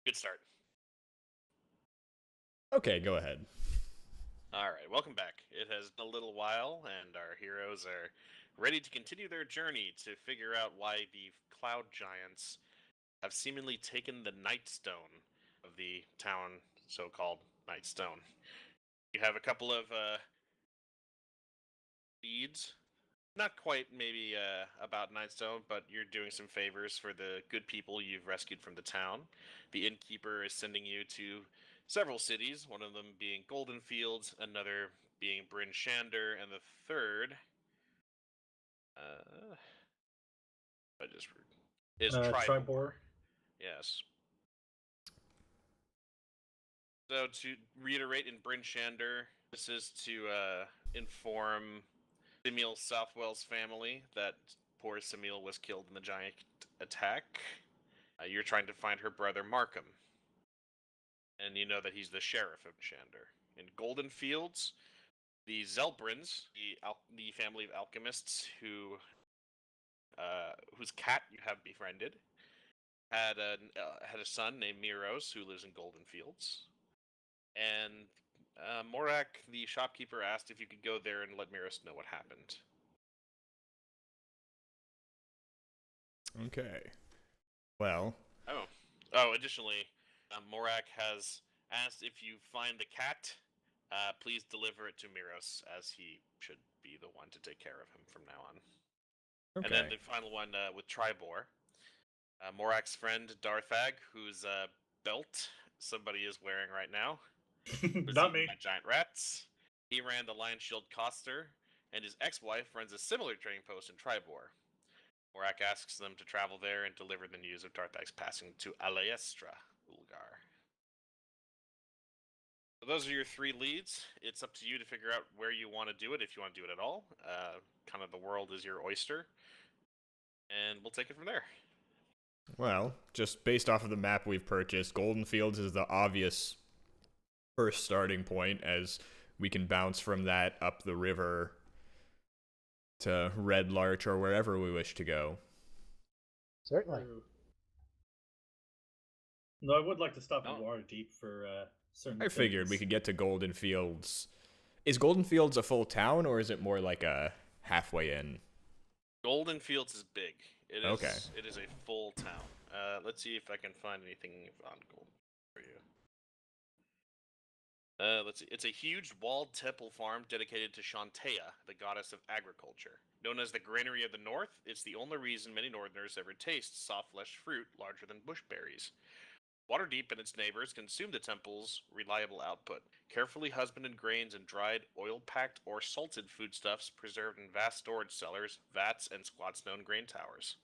Good start. Okay, go ahead. All right, welcome back. It has been a little while, and our heroes are ready to continue their journey to figure out why the cloud giants have seemingly taken the Nightstone of the town, so-called Nightstone. You have a couple of leads, not quite maybe about Nightstone, but you're doing some favors for the good people you've rescued from the town. The innkeeper is sending you to several cities, one of them being Golden Fields, another being Bryn Shander, and the third, uh, I just is Tribor. Tribor. Yes. So to reiterate, in Bryn Shander, this is to inform Samuel Southwell's family that poor Samuel was killed in the giant attack. You're trying to find her brother Markham, and you know that he's the sheriff of Shander. In Golden Fields, the Zelbrins, the family of alchemists whose cat you have befriended, had a son named Miros who lives in Golden Fields, and Morak, the shopkeeper, asked if you could go there and let Miros know what happened. Okay. Well, Additionally, Morak has asked if you find the cat, please deliver it to Miros, as he should be the one to take care of him from now on. okay. And then the final one with Tribor. Morak's friend Darthag, whose belt somebody is wearing right now, was Not eaten me. by giant rats. He ran the Lion Shield Coster, and his ex-wife runs a similar trading post in Tribor. Morak asks them to travel there and deliver the news of Darthag's passing to Alaestra, Ulgar. So those are your three leads. It's up to you to figure out where you want to do it, if you want to do it at all. Kind of the world is your oyster. And we'll take it from there. Well, just based off of the map we've purchased, Golden Fields is the obvious first starting point, as we can bounce from that up the river to Red Larch or wherever we wish to go. Certainly. No, I would like to stop in Waterdeep for certain I figured we things. could get to Golden Fields. Is Golden Fields a full town, or is it more like a halfway in? Golden Fields is big. It is, Okay. It is a full town. Let's see if I can find anything on Golden for you. Let's see. It's a huge walled temple farm dedicated to Shantea, the goddess of agriculture. Known as the Granary of the North, it's the only reason many Northerners ever taste soft-fleshed fruit larger than bush berries. Waterdeep and its neighbors consume the temple's reliable output, carefully husbanded grains and dried, oil-packed, or salted foodstuffs preserved in vast storage cellars, vats, and squat-stone grain towers.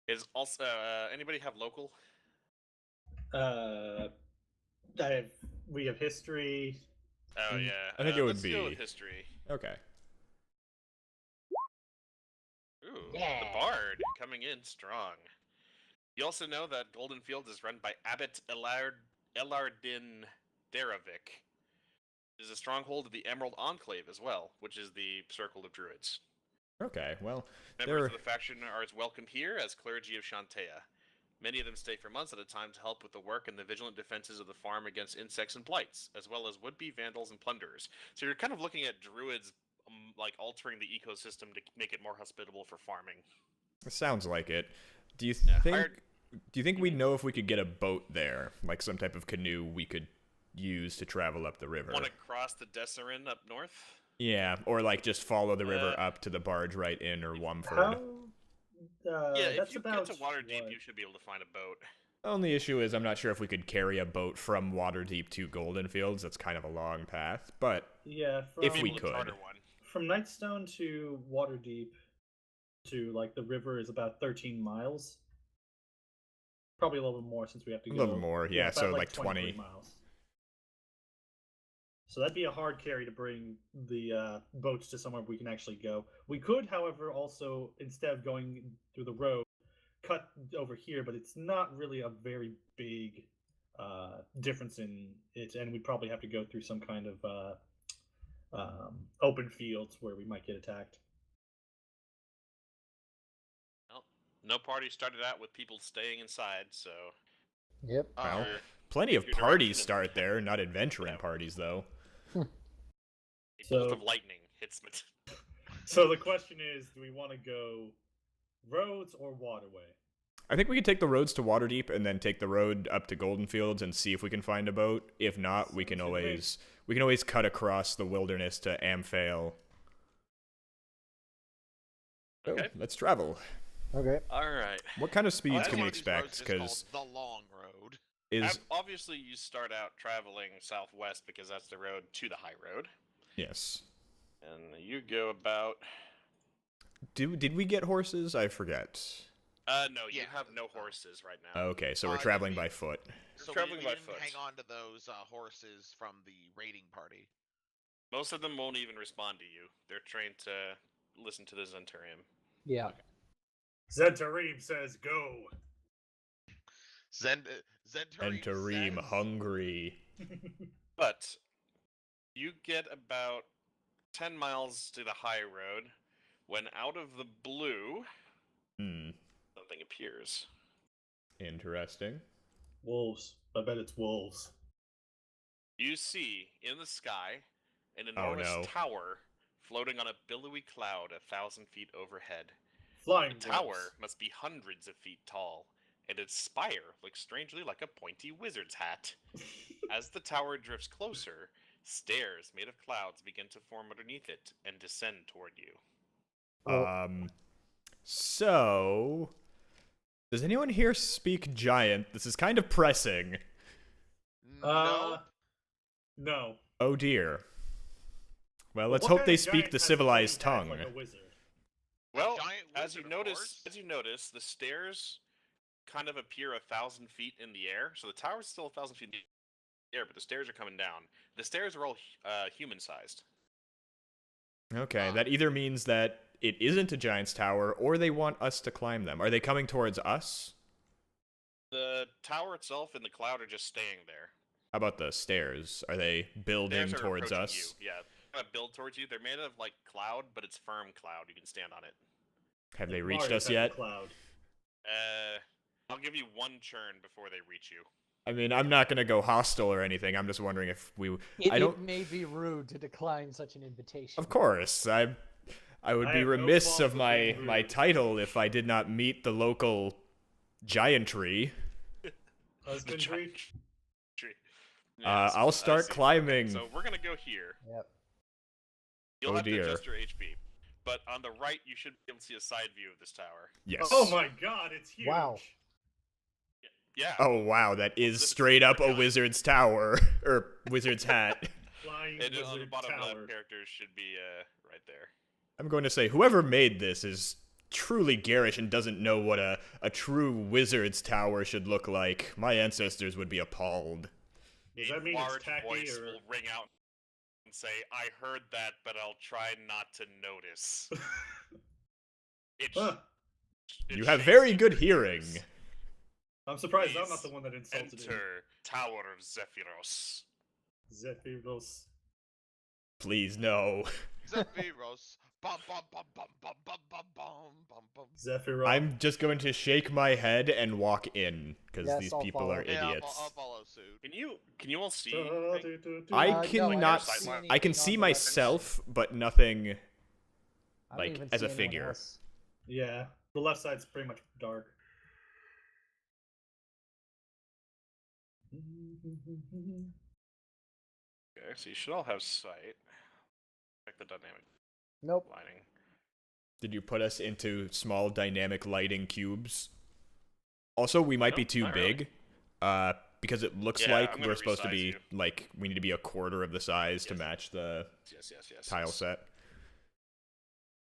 Is also anybody have local? We have history. Oh yeah, I think it would let's be go with history. Okay. Ooh, Yeah. the Bard coming in strong. You also know that Golden Fields is run by Abbot Elardin Deravik. It is a stronghold of the Emerald Enclave as well, which is the Circle of Druids. Okay, well, Members of the faction are as welcome here as clergy of Shantea. Many of them stay for months at a time to help with the work and the vigilant defenses of the farm against insects and blights, as well as would-be vandals and plunderers. So you're kind of looking at druids like altering the ecosystem to make it more hospitable for farming. it sounds like it. Do you think we'd know if we could get a boat there, like some type of canoe we could use to travel up the river? Want to cross the Desserin up north? Yeah, or like just follow the river up to the barge right in, or Wumford. How? If that's you about get to Waterdeep, what? you should be able to find a boat. Only issue is I'm not sure if we could carry a boat from Waterdeep to Golden Fields. That's kind of a long path, but Yeah, if we Able to could. charter one. from Nightstone to Waterdeep to like the river is about 13 miles. Probably a little bit more since we have to go. A little more, yeah, about so like 23 20. miles. So that'd be a hard carry to bring the boats to somewhere we can actually go. We could, however, also, instead of going through the road, cut over here, but it's not really a very big difference in it, and we'd probably have to go through some kind of open fields where we might get attacked. Well, no party started out with people staying inside, so Yep. Well, Your- plenty of your parties direction start there, not adventuring Yeah. parties, though. A So- bolt of lightning hits me. So the question is, do we want to go roads or waterway? I think we could take the roads to Waterdeep and then take the road up to Golden Fields and see if we can find a boat. If not, we can Sounds good to me. always cut across the wilderness to Amphale. Okay. So, let's travel. Okay. All right. What kind of speeds That's can One we of these roads expect? is Because called the long road. is Obviously, you start out traveling southwest because that's the road to the high road, yes. and you go about. Did we get horses? I forget. No, you Yeah. have no horses right now. Okay, so we're then traveling we- by foot. So traveling we by didn't foot. hang on to those horses from the raiding party. Most of them won't even respond to you. They're trained to listen to the Zenturium. Yeah. Zentarim says go. Zentarim Entarim says- hungry. But you get about 10 miles to the high road when out of the blue, something appears. Interesting. Wolves. I bet it's wolves. You see in the sky an Oh, enormous no. tower floating on a billowy cloud 1,000 feet overhead. Flying The tower wolves. must be hundreds of feet tall, and its spire looks strangely like a pointy wizard's hat. As the tower drifts closer, stairs made of clouds begin to form underneath it and descend toward you. So, does anyone here speak giant? This is kind of pressing. No. No. Oh dear. Well, let's What hope kind they of speak giant the has a civilized green hat tongue. Like a wizard? Well, giant as you wizard, of course. notice, the stairs kind of appear 1,000 feet in the air. So the tower's still 1,000 feet in the air, but the stairs are coming down. The stairs are all human-sized. Okay, that either means that it isn't a giant's tower, or they want us to climb them. Are they coming towards us? The tower itself and the cloud are just staying there. How about the stairs? Are they building Stairs are towards approaching us? You. Yeah, kind of build towards you. They're made of like cloud, but it's firm cloud. You can stand on it. Have they Mario reached us type of yet? Cloud. I'll give you one churn before they reach you. I mean, I'm not gonna go hostile or anything. I'm just wondering if we. I don't. It may be rude to decline such an invitation. Of course, I would I be have no remiss qualms of with my being my rude. title if I did not meet the local giantry. Husbandry. Tree. I'll start climbing. So we're gonna go here. Yep. You'll Oh, have dear. to adjust your HP. But on the right, you should be able to see a side view of this tower. Yes. Oh my god, it's huge. Wow. Yeah. Oh wow, that is This is straight up a giant. wizard's tower or wizard's hat. Flying And on the wizard bottom tower. left, characters should be right there. I'm going to say whoever made this is truly garish and doesn't know what a true wizard's tower should look like. My ancestors would be appalled. Does A that mean large it's tacky voice or? will ring out and say, "I heard that, but I'll try not to notice." It's, Huh. it You have shakes very in good your hearing. ears. I'm surprised I'm Please not the one that insulted him. Enter Tower of Zephyros. Zephyros. Please no. Zephyros. Bum bum bum bum bum bum bum bum bum bum. Zephyros. I'm just going to shake my head and walk in because Yes, these I'll people follow. are Yeah, idiots. I'll follow suit. Can you all see? anything? I no, cannot. don't see I can anything see on the myself, but nothing. left. I don't like, even as see a anyone figure. else. Yeah, the left side's pretty much dark. Okay, so you should all have sight. Check the dynamic Nope. lighting. Did you put us into small dynamic lighting cubes? Also, we might be Nope, too not really. big. Because it looks Yeah, I'm like gonna we're supposed to resize be you. like we need to be a quarter of the size to Yes. match the Yes. tile yes. set.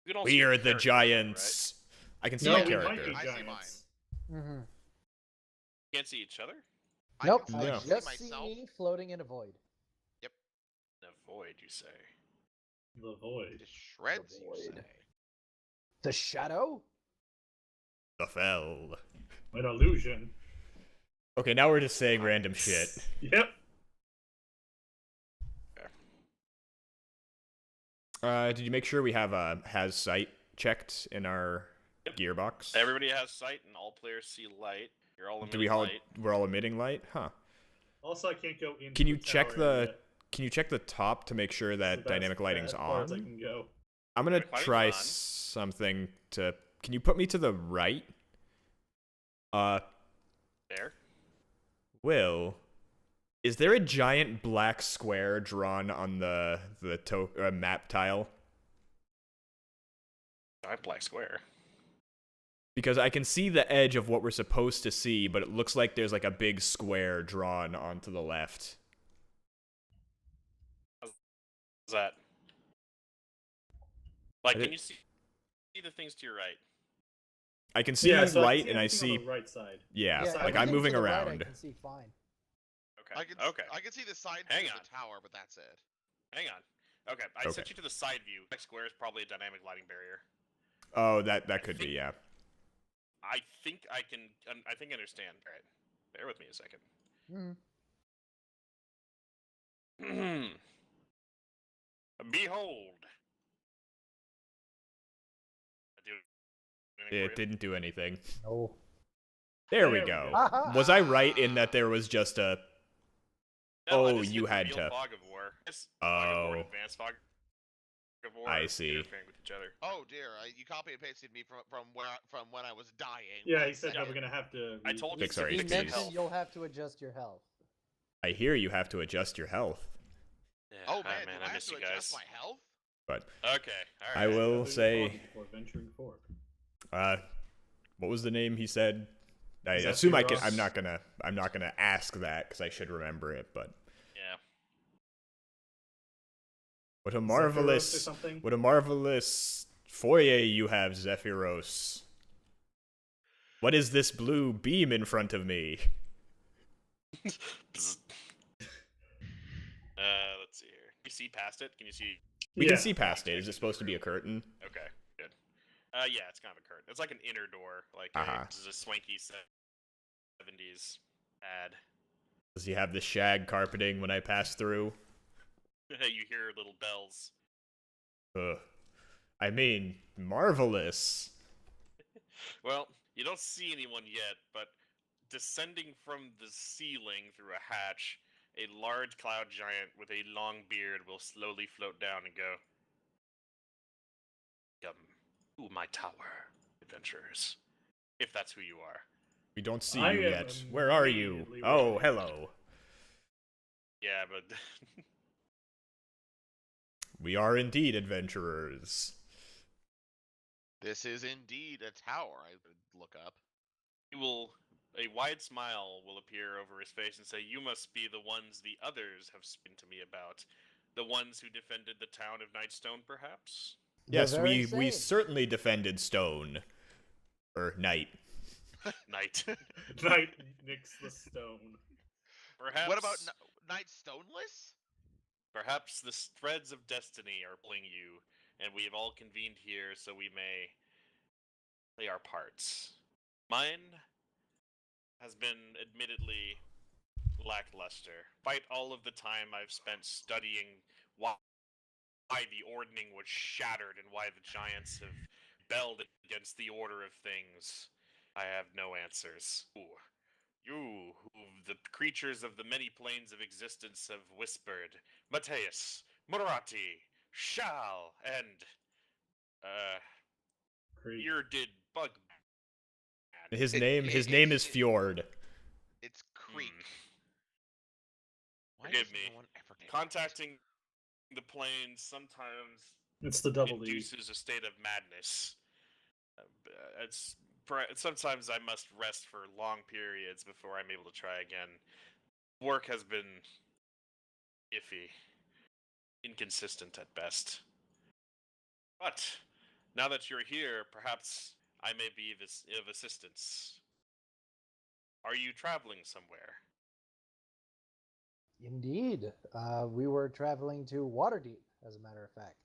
You can all see We your are the characters, giants. I can see No, my we might character. be I see giants. Mm-hmm. right? Can't see each other. Nope. can I No. see just myself. see me floating in a void. In a void, you say. The void. To shreds, The you void. say. The shadow? The fell. An illusion. Okay, now we're just saying random shit. Yep. Did you make sure we have has sight checked in our Yep. gearbox? Everybody has sight, and all players see light. You're all Do emitting we all? light. We're all emitting light, huh? Also, I can't go into Can you the check tower the? area. Can you check the top to make sure that So that's dynamic lighting's as far as I on? can go. I'm gonna Dynamic lighting's try on. something to. Can you put me to the right? There. Will, is there a giant black square drawn on the map tile? Giant black square. Because I can see the edge of what we're supposed to see, but it looks like there's like a big square drawn onto the left. What's that? Like, can you see the things to your right? I can see Yeah, so light, I and I can see see on the right side. yeah, Yeah, like everything I'm moving to the right around. I can see fine. Okay. I can see the side Hang view on. of the tower, but that's it. Hang on. Okay, I Okay. sent you to the side view. Black square is probably a dynamic lighting barrier. Oh, that could be, yeah. I think I can. I think I understand. All right, bear with me a second. Behold. I do anything for It you? didn't do anything. No. There we There we go. go. Aha. Was I right in that there was just a? No, I Oh, just you hit the had real to- Fog of War. Yes, Fog of War and Oh. Advanced Fog of War. I are see. interfering with each other. Oh dear, you copy and pasted me from when I was dying. Yeah, One he said that second. we're gonna have to. I told you Fix to our He fix HPs. your mentioned health. you'll have to adjust your health. I hear you have to adjust your health. Yeah, Oh man, man, do I I have miss to you adjust guys. my health? But Okay, all right. I will Nothing say, important before venturing forward. what was the name he said? I Is that assume I can. Ross? I'm not gonna ask that because I should remember it. But Yeah. what a Zephyros or marvelous, something? what a marvelous foyer you have, Zephyros. What is this blue beam in front of me? Bzz. Let's see here. Can you see past it? Can you see? We Yeah. can see past it. Is it supposed to be a curtain? Okay, good. Yeah, it's kind of a curtain. It's like an inner door, like Uh-huh. this is a swanky 70s ad. Does he have the shag carpeting when I pass through? You hear little bells. Ugh. I mean, marvelous. Well, you don't see anyone yet, but descending from the ceiling through a hatch, a large cloud giant with a long beard will slowly float down and go, "Come to my tower, adventurers, if that's who you are." We don't see I you am yet. Where are you? immediately Oh, ready. hello. Yeah, but We are indeed adventurers. This is indeed a tower. I would look up. a wide smile will appear over his face and say, "You must be the ones the others have spoken to me about. The ones who defended the town of Nightstone, perhaps?" Yes, The we very same. certainly defended Stone. Or Night. Night. Knight nicks the stone. Perhaps. What about Night Stoneless? Perhaps the threads of destiny are pulling you, and we have all convened here so we may play our parts. Mine has been admittedly lackluster. Despite all of the time I've spent studying why the ordning was shattered and why the giants have rebelled against the order of things, I have no answers. You, who the creatures of the many planes of existence have whispered, Mateus, Murati, Shal, and Creek. bearded bug man. His name is Fjord. It's Creek. Why Forgive does me. no one ever get Contacting the planes sometimes It's the double D. induces a state of madness. Sometimes I must rest for long periods before I'm able to try again. Work has been iffy, inconsistent at best. But now that you're here, perhaps I may be of assistance. Are you traveling somewhere? Indeed. We were traveling to Waterdeep, as a matter of fact.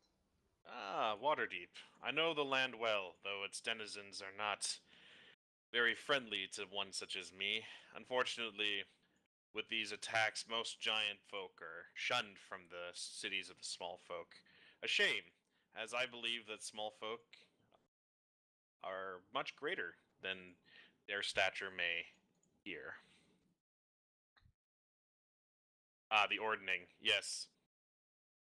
Ah, Waterdeep. I know the land well, though its denizens are not very friendly to one such as me. Unfortunately, with these attacks, most giant folk are shunned from the cities of the small folk. A shame, as I believe that small folk are much greater than their stature may here. The ordning, yes.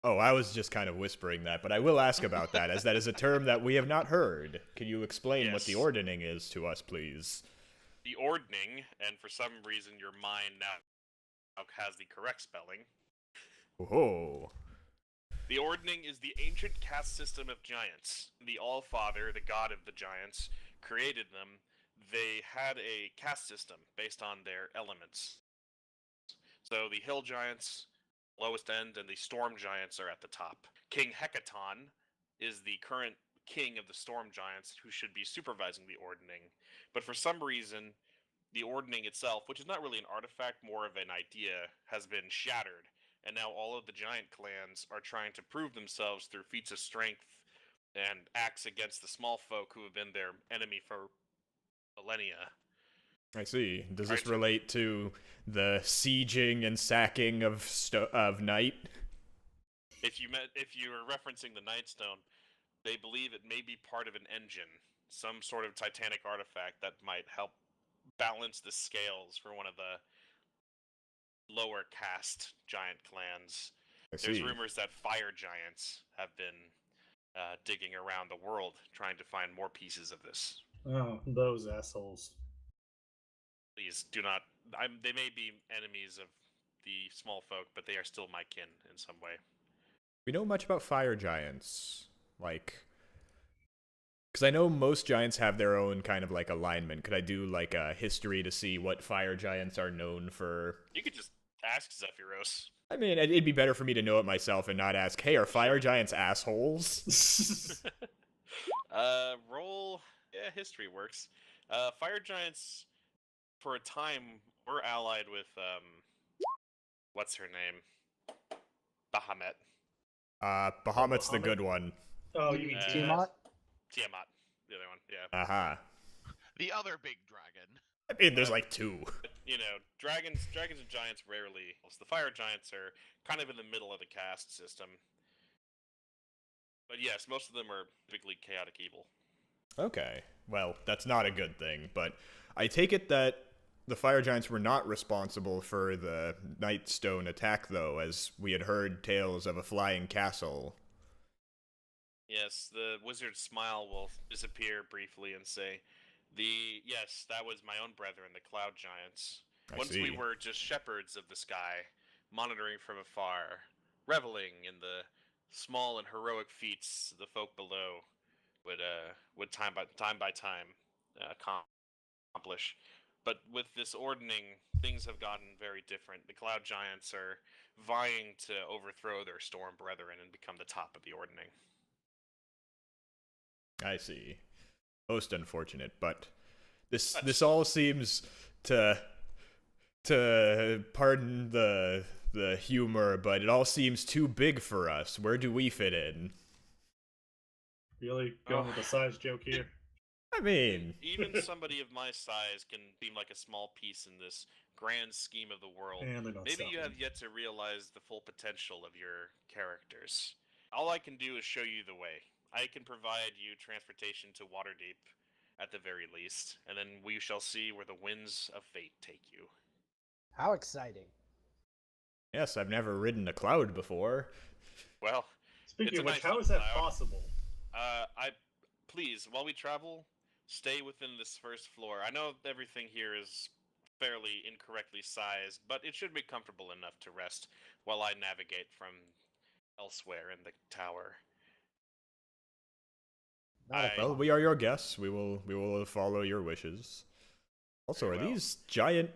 Oh, I was just kind of whispering that, but I will ask about that, as that is a term that we have not heard. Can you explain what the Yes. ordning is to us, please? The ordning, and for some reason your mind now has the correct spelling. Oh. The ordning is the ancient caste system of giants. The All-Father, the god of the giants, created them. They had a caste system based on their elements. So the hill giants, lowest end, and the storm giants are at the top. King Hecaton is the current king of the storm giants who should be supervising the ordning. But for some reason, the ordning itself, which is not really an artifact, more of an idea, has been shattered. And now all of the giant clans are trying to prove themselves through feats of strength and acts against the small folk who have been their enemy for millennia. I see. Does Right. this relate to the sieging and sacking of Night? If you're referencing the Nightstone, they believe it may be part of an engine, some sort of titanic artifact that might help balance the scales for one of the lower caste giant clans. I There's see. rumors that fire giants have been digging around the world trying to find more pieces of this. Oh, those assholes. Please do not. They may be enemies of the small folk, but they are still my kin in some way. We know much about fire giants, like, because I know most giants have their own kind of like alignment. Could I do like a history to see what fire giants are known for? You could just ask Zephyros. I mean, it'd be better for me to know it myself and not ask, hey, are fire giants assholes? Roll. Yeah, history works. Fire giants, for a time, were allied with what's her name? Bahamut. Bahamut's the Bahamut? good one. Oh, you mean Tiamat? Tiamat, the other one. Yeah. Aha. The other big dragon. I mean, there's like two. You know, dragons and giants rarely. The fire giants are kind of in the middle of the caste system. But yes, most of them are typically chaotic evil. Okay. Well, that's not a good thing, but I take it that the fire giants were not responsible for the Nightstone attack, though, as we had heard tales of a flying castle. Yes, the wizard's smile will disappear briefly and say, yes, that was my own brethren, the cloud giants. I Once see. we were just shepherds of the sky, monitoring from afar, reveling in the small and heroic feats the folk below would time by time accomplish. But with this ordning, things have gotten very different. The cloud giants are vying to overthrow their storm brethren and become the top of the ordning. I see. Most unfortunate, but this all seems to pardon the humor, but it all seems too big for us. Where do we fit in? Really going with a size joke here? I mean, Even somebody of my size can seem like a small piece in this grand scheme of the world. And they're not Maybe you stopping. have yet to realize the full potential of your characters. All I can do is show you the way. I can provide you transportation to Waterdeep, at the very least, and then we shall see where the winds of fate take you. How exciting. yes, I've never ridden a cloud before. Well, Speaking It's a of which, nice how little is that cloud. possible? Please, while we travel, stay within this first floor. I know everything here is fairly incorrectly sized, but it should be comfortable enough to rest while I navigate from elsewhere in the tower. Not a I- Well, problem. we are your guests. We will follow your wishes. Also, Very are well. these giant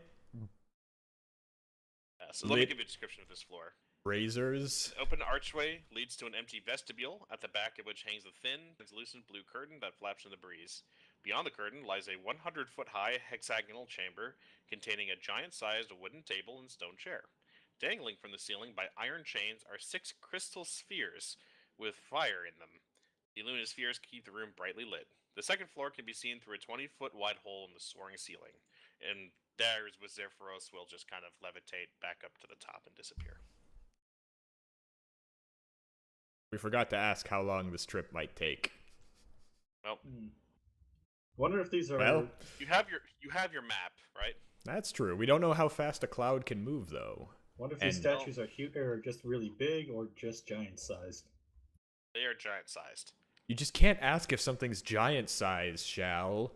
So let me Lit- give you a description of this floor. razors? An open archway leads to an empty vestibule, at the back of which hangs a thin, translucent blue curtain that flaps in the breeze. Beyond the curtain lies a 100-foot-high hexagonal chamber containing a giant-sized wooden table and stone chair. Dangling from the ceiling by iron chains are 6 crystal spheres with fire in them. The luminous spheres keep the room brightly lit. The second floor can be seen through a 20-foot wide hole in the soaring ceiling, and there's where Zephyros will just kind of levitate back up to the top and disappear. We forgot to ask how long this trip might take. Well, Wonder if these are. Well, You have your map, right? that's true. We don't know how fast a cloud can move, though. Wonder if these and- statues are huge, or just really big, or just giant sized. They are giant sized. You just can't ask if something's giant size, Shal.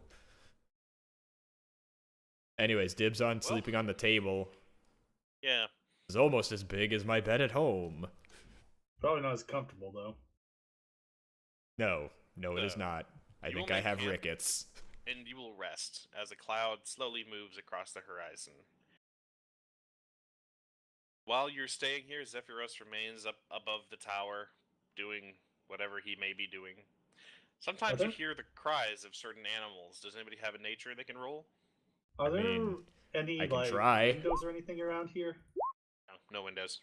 Anyways, dibs on sleeping on the table. Yeah. It's almost as big as my bed at home. Probably not as comfortable though. No, it is No. not. I You think will I make have camp. rickets. And you will rest as a cloud slowly moves across the horizon. While you're staying here, Zephyros remains up above the tower, doing whatever he may be doing. Sometimes you there- hear the cries of certain animals. Does anybody have a nature they can roll? Are there mean, any I can like try. windows or anything around here? No, no windows.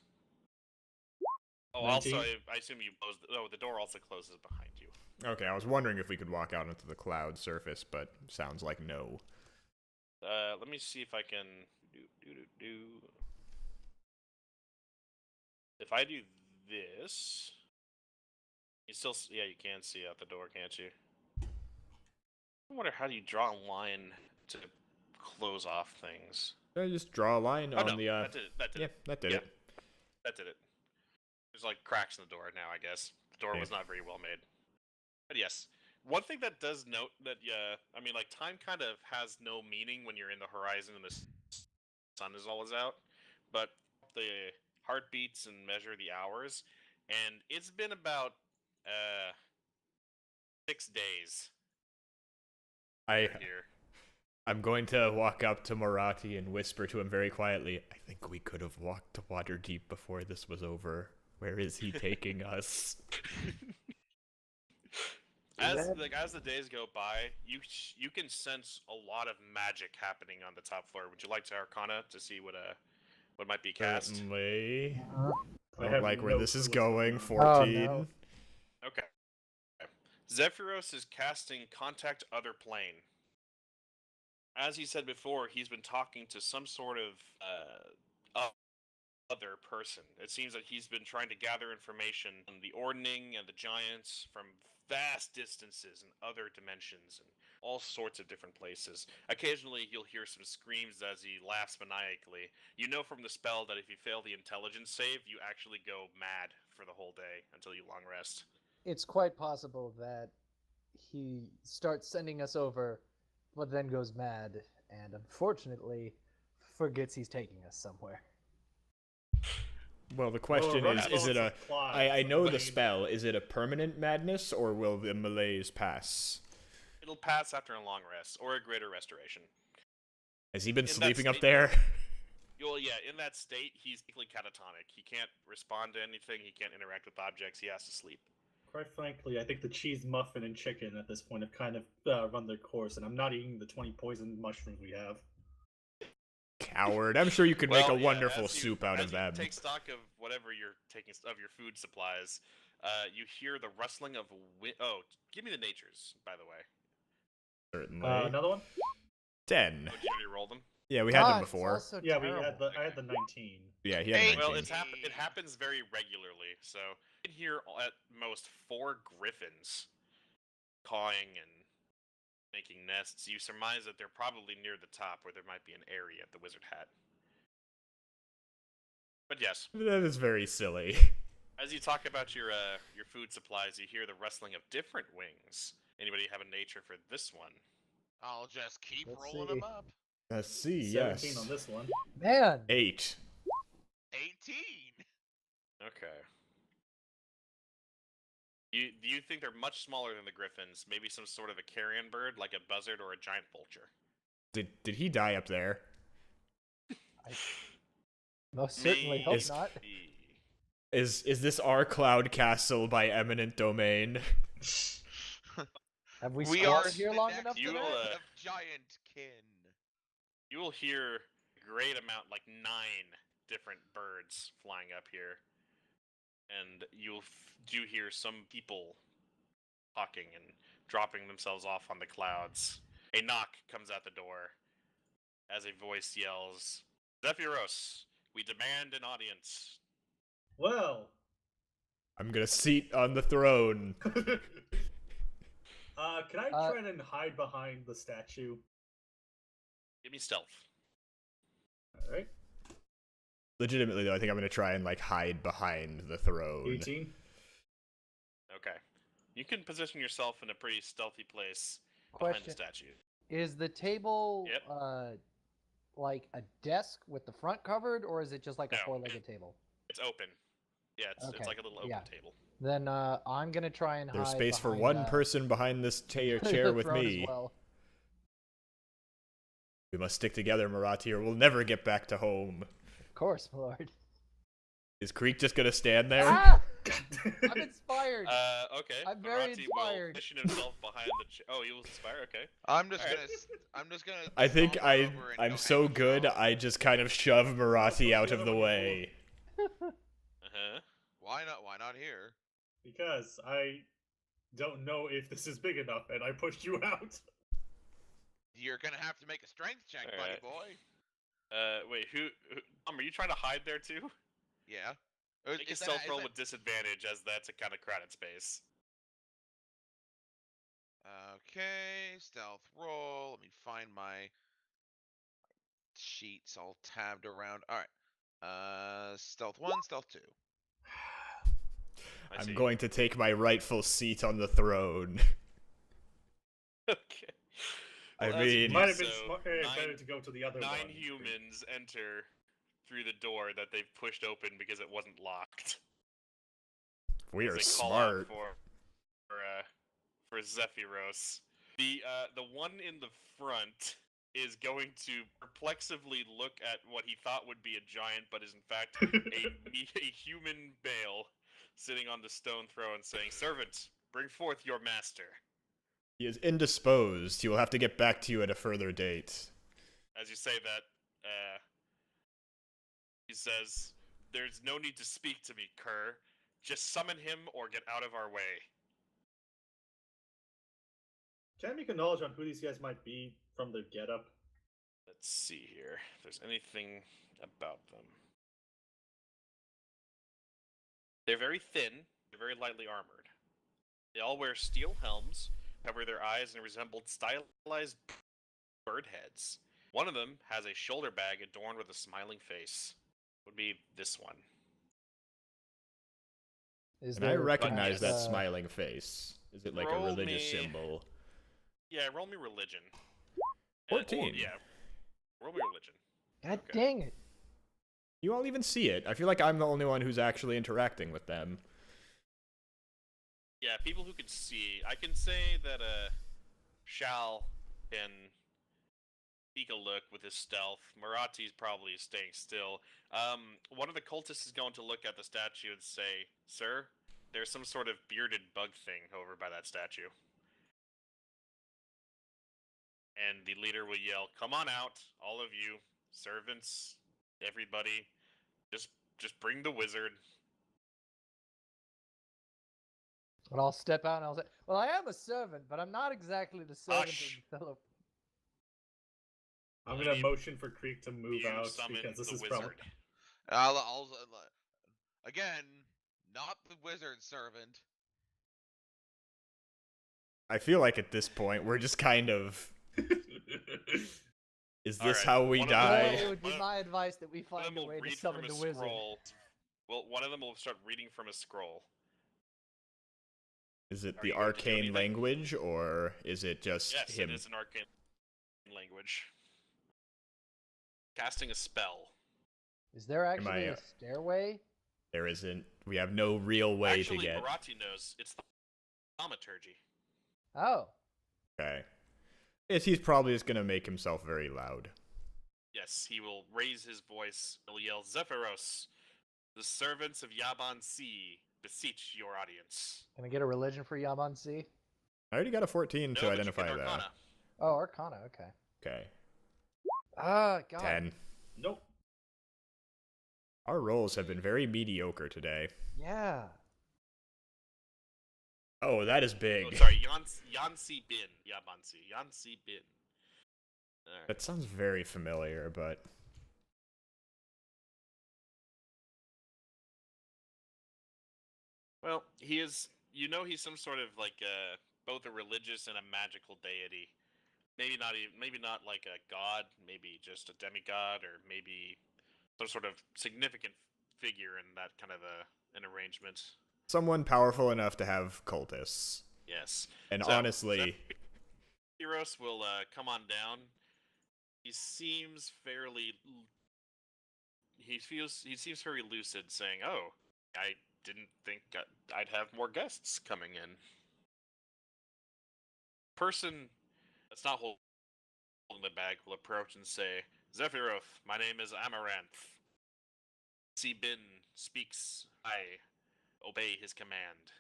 Oh, 19? also, I assume you closed. Oh, the door also closes behind you. Okay, I was wondering if we could walk out into the cloud surface, but sounds like no. Let me see if I can do. If I do this, you still yeah, you can see out the door, can't you? I wonder how do you draw a line to close off things. I just draw a line Oh on no, the that did it. That did yeah, it. that did Yeah. it. That did it. There's like cracks in the door now, I guess. The door Yeah. was not very well made. But yes. One thing that does note that, I mean, like, time kind of has no meaning when you're in the horizon and the sun is always out. But the heartbeats and measure the hours, and it's been about 6 days here. I'm going to walk up to Marathi and whisper to him very quietly, I think we could have walked to Waterdeep before this was over. Where is he taking us? As the days go by, you can sense a lot of magic happening on the top floor. Would you like to Arcana to see what might be cast? Certainly. I I have don't like where no this is clue what's going. going on. 14. no. Okay. Zephyros is casting Contact Other Plane. As he said before, he's been talking to some sort of other person. It seems that he's been trying to gather information on the Ordning and the Giants from vast distances and other dimensions and all sorts of different places. Occasionally, you'll hear some screams as he laughs maniacally. You know from the spell that if you fail the intelligence save, you actually go mad for the whole day until you long rest. It's quite possible that he starts sending us over, but then goes mad, and unfortunately forgets he's taking us somewhere. Well, the question Well, is it a... Clyde, I know but the spell. Is it a permanent madness, or will the malaise pass? It'll pass after a long rest or a greater restoration. Has he been In that sleeping up state- there? In that state, he's basically catatonic. He can't respond to anything. He can't interact with objects. He has to sleep. Quite frankly, I think the cheese muffin and chicken at this point have kind of run their course, and I'm not eating the 20 poison mushrooms we have. Coward. I'm sure you could make a yeah, wonderful as you- soup out as of you them. Take stock of whatever you're taking of your food supplies. You hear the rustling of oh, give me the natures, by the way. Certainly. Another one? 10. Oh, did you already roll them? Yeah, we had them it's before. also Yeah, terrible. I had the 19. Yeah, he had Hey, 19. Well, it happens very regularly. So you can hear at most 4 griffins cawing and making nests. You surmise that they're probably near the top, where there might be an area at the wizard hat. But yes, That is very silly. as you talk about your food supplies, you hear the rustling of different wings. Anybody have a nature for this one? I'll just keep Let's rolling see. them up. Let's see, 17 yes. on this one. Man, 8. 18. Okay. Do you think they're much smaller than the griffins? Maybe some sort of a carrion bird, like a buzzard or a giant vulture? Did he die up there? I most certainly hope Is- not. Maybe. Is this our cloud castle by eminent domain? Have we We squatted are here the long next enough for You, that? of giant kin. You will hear a great amount, like 9 different birds flying up here. And you do hear some people talking and dropping themselves off on the clouds. A knock comes at the door as a voice yells, Zephyros, we demand an audience. Well, I'm gonna seat on the throne. Can I Uh, try and hide behind the statue? Give me stealth. All right. Legitimately, though, I think I'm going to try and, like, hide behind the throne. 18. Okay. You can position yourself in a pretty stealthy place behind the Question: statue. Is the table Yep. like a desk with the front covered, or is it just like a No, four-legged table? It's open. Yeah, it's Okay, like a little open yeah. table. Then I'm gonna try and There's hide space for behind, one person behind this chair the with throne me. as well. We must stick together, Marathi, or we'll never get back to home. Of course, my lord. Is Creek just going to stand there? Ah! I'm inspired. Okay. I'm very Marathi inspired. will position himself behind the oh, he will inspire, okay. I'm just Alright. gonna. I think stomp over and go I'm hang so with good, y'all. I just kind of shove Marathi Oh, out the of other the one way. Uh-huh. Why not? Why not here? Because I don't know if this is big enough, and I pushed you out. You're gonna have to make a strength check, buddy Alright. boy. Wait, who are you trying to hide there too? Yeah. Make a stealth roll with disadvantage, as that's a kind of crowded space. Okay, stealth roll. Let me find my sheets all tabbed around. All right. Stealth 1, stealth 2. I I'm see. going to take my rightful seat on the throne. Okay. I Well, as you mean- do Might have been so, better to go to the other one. 9 humans enter through the door that they've pushed open because it wasn't locked. We As are they call out smart. for Zephyros. The one in the front is going to perplexively look at what he thought would be a giant, but is in fact a human male sitting on the stone throne, saying, "Servant, bring forth your master." He is indisposed. He will have to get back to you at a further date. As you say that, he says, "There's no need to speak to me, Kerr. Just summon him or get out of our way." Can I make a knowledge on who these guys might be from their getup? Let's see here if there's anything about them. They're very thin, they're very lightly armored. They all wear steel helms, cover their eyes, and resemble stylized bird heads. One of them has a shoulder bag adorned with a smiling face. Would be this one. Is And I there recognize that perhaps, smiling face. Is it like a Roll religious me- symbol? Yeah, roll me religion. 14. Yeah, roll me religion. God Okay. dang it! You all even see it. I feel like I'm the only one who's actually interacting with them. Yeah, people who can see. I can say that Shal can take a look with his stealth. Marati's probably staying still. One of the cultists is going to look at the statue and say, "Sir, there's some sort of bearded bug thing over by that statue." And the leader will yell, "Come on out, all of you, servants, everybody. Just bring the wizard." And I'll step out and I'll say, "Well, I am a servant, but I'm not exactly the servant Hush. of the fellow." I'm Only gonna motion for Creek to move you out summon because this the is wizard. probably. Again, not the wizard servant. I feel like at this point, we're just kind of... Is this Alright, how we one of them die? Well, it would be One of- my advice that we One of find them a will way to read summon from the a wizard. scroll. Well, one of them will start reading from a scroll. Is it Are the you going to do arcane anything? language, or is it just Yes, him? it is an arcane language. Casting a spell. Is there actually a stairway? There isn't. We have no real way Actually, to get... Barati knows. It's thaumaturgy. Oh, Okay. He's probably just gonna make himself very loud. Yes, he will raise his voice. He'll yell, "Zephyros, the servants of Yaban Sea beseech your audience." can I get a religion for Yabansi? I already got a 14 No, to but you identify get that. Arcana. Oh, Arcana. Okay. Okay. Ah, God. 10. Nope. Our rolls have been very mediocre today. Yeah. Oh, that is big. Oh, sorry, Yansi Bin. Yabansi. Yansi Bin. Alright. That sounds very familiar, but... Well, he is. You know, he's some sort of like both a religious and a magical deity. Maybe not like a god, maybe just a demigod, or maybe some sort of significant figure in that kind of an arrangement. Someone powerful enough to have cultists. Yes. And So, honestly, Zephyros will come on down. He seems fairly. He seems very lucid, saying, "Oh, I didn't think I'd have more guests coming in." Person that's not holding the bag will approach and say, "Zephyros, my name is Amaranth. Bin speaks. I obey his command.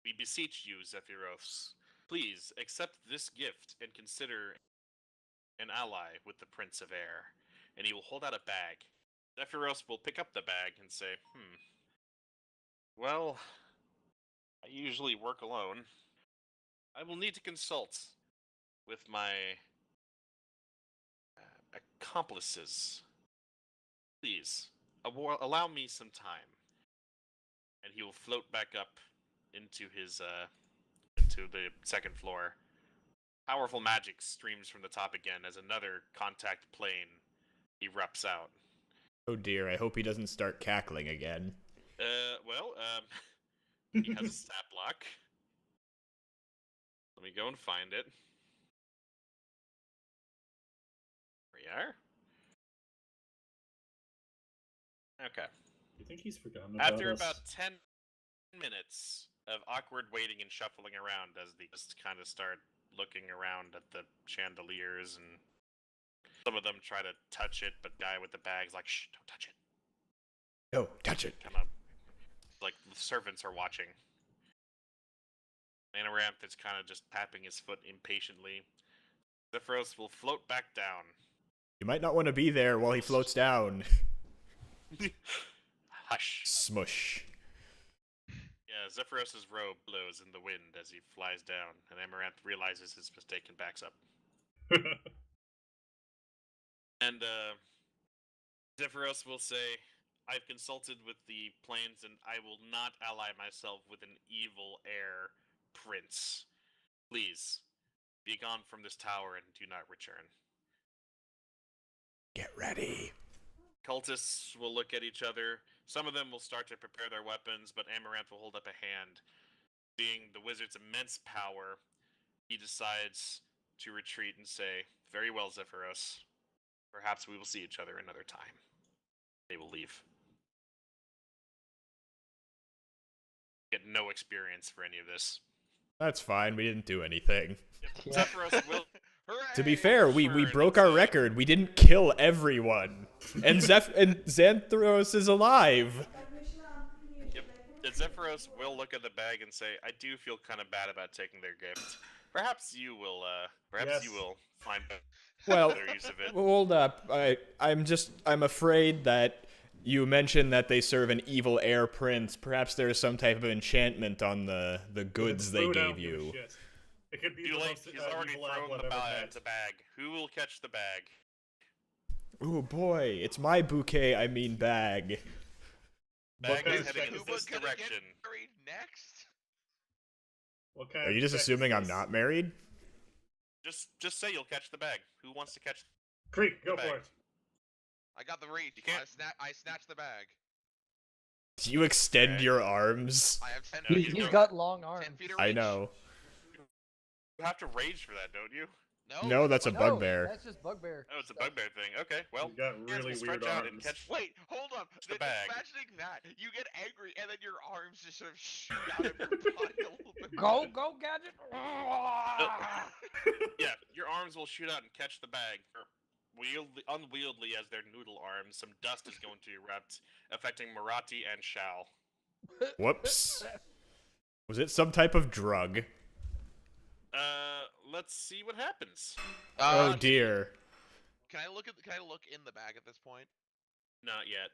We beseech you, Zephyros, please accept this gift and consider an ally with the Prince of Air." And he will hold out a bag. Zephyros will pick up the bag and say, well, I usually work alone. I will need to consult with my accomplices. Please, allow me some time. And he will float back up into into the second floor. Powerful magic streams from the top again as another contact plane erupts out. oh dear, I hope he doesn't start cackling again. He has a stat block. Let me go and find it. Here we are. Okay. You think he's forgotten about After us? about 10 minutes of awkward waiting and shuffling around as they just kind of start looking around at the chandeliers, and some of them try to touch it, but guy with the bag's like, "Shh, don't touch it." No, touch it. Kind of like the servants are watching. Amaranth is kind of just tapping his foot impatiently. Zephyros will float back down. You might not want to be there while he floats down. Hush. Smush. Yeah, Zephyros's robe blows in the wind as he flies down, and Amaranth realizes his mistake and backs up. And Zephyros will say, "I've consulted with the planes, and I will not ally myself with an evil air prince. Please, be gone from this tower and do not return." Get ready. Cultists will look at each other. Some of them will start to prepare their weapons, but Amaranth will hold up a hand. Seeing the wizard's immense power, he decides to retreat and say, "Very well, Zephyros. Perhaps we will see each other another time." They will leave. Get no experience for any of this. That's fine, we didn't do anything. Yeah. Zephyros will. Hooray! To be fair, we Turn broke our into- record. We didn't kill everyone. And Xanthros is alive. Yep. And Zephyros will look at the bag and say, "I do feel kind of bad about taking their gift. Perhaps you will. Yes. You will find Well, better use of it." hold up. I'm afraid that you mentioned that they serve an evil air prince. Perhaps there's some type of enchantment on the goods they Food, I gave don't give a you. shit. It could be You the like, most he's already evil thrown apple I've the ever bag. met. The bag. Who will catch the bag? Ooh boy, it's my bouquet. I mean bag. Bag kind is of heading in check is Kuba this gonna direction. get married next? What kind Are of you just check is assuming I'm this? not married? Just say you'll catch the bag. Who wants to catch? Creek, go the for bag. it. I got the reach. You can't- I snatched the bag. Do you extend Okay. your arms? I have 10 No, feet you of He's don't. got long 10 arms. feet of reach. I know. You have to rage for that, don't you? No, that's a what- No, bugbear. that's just bugbear. Oh, it's a stuff. bugbear thing. Okay, well, He's got hands really will stretch weird out and arms. catch. Wait, hold on. the bag. Imagining that, you get angry and then your arms just sort of shoot out of your body a little bit. Go, gadget! Yeah, your arms will shoot out and catch the bag. Unwieldy as their noodle arms, some dust is going to erupt, affecting Marathi and Shao. Whoops. Was it some type of drug? Let's see what happens. Oh dear. Can I look in the bag at this point? Not yet.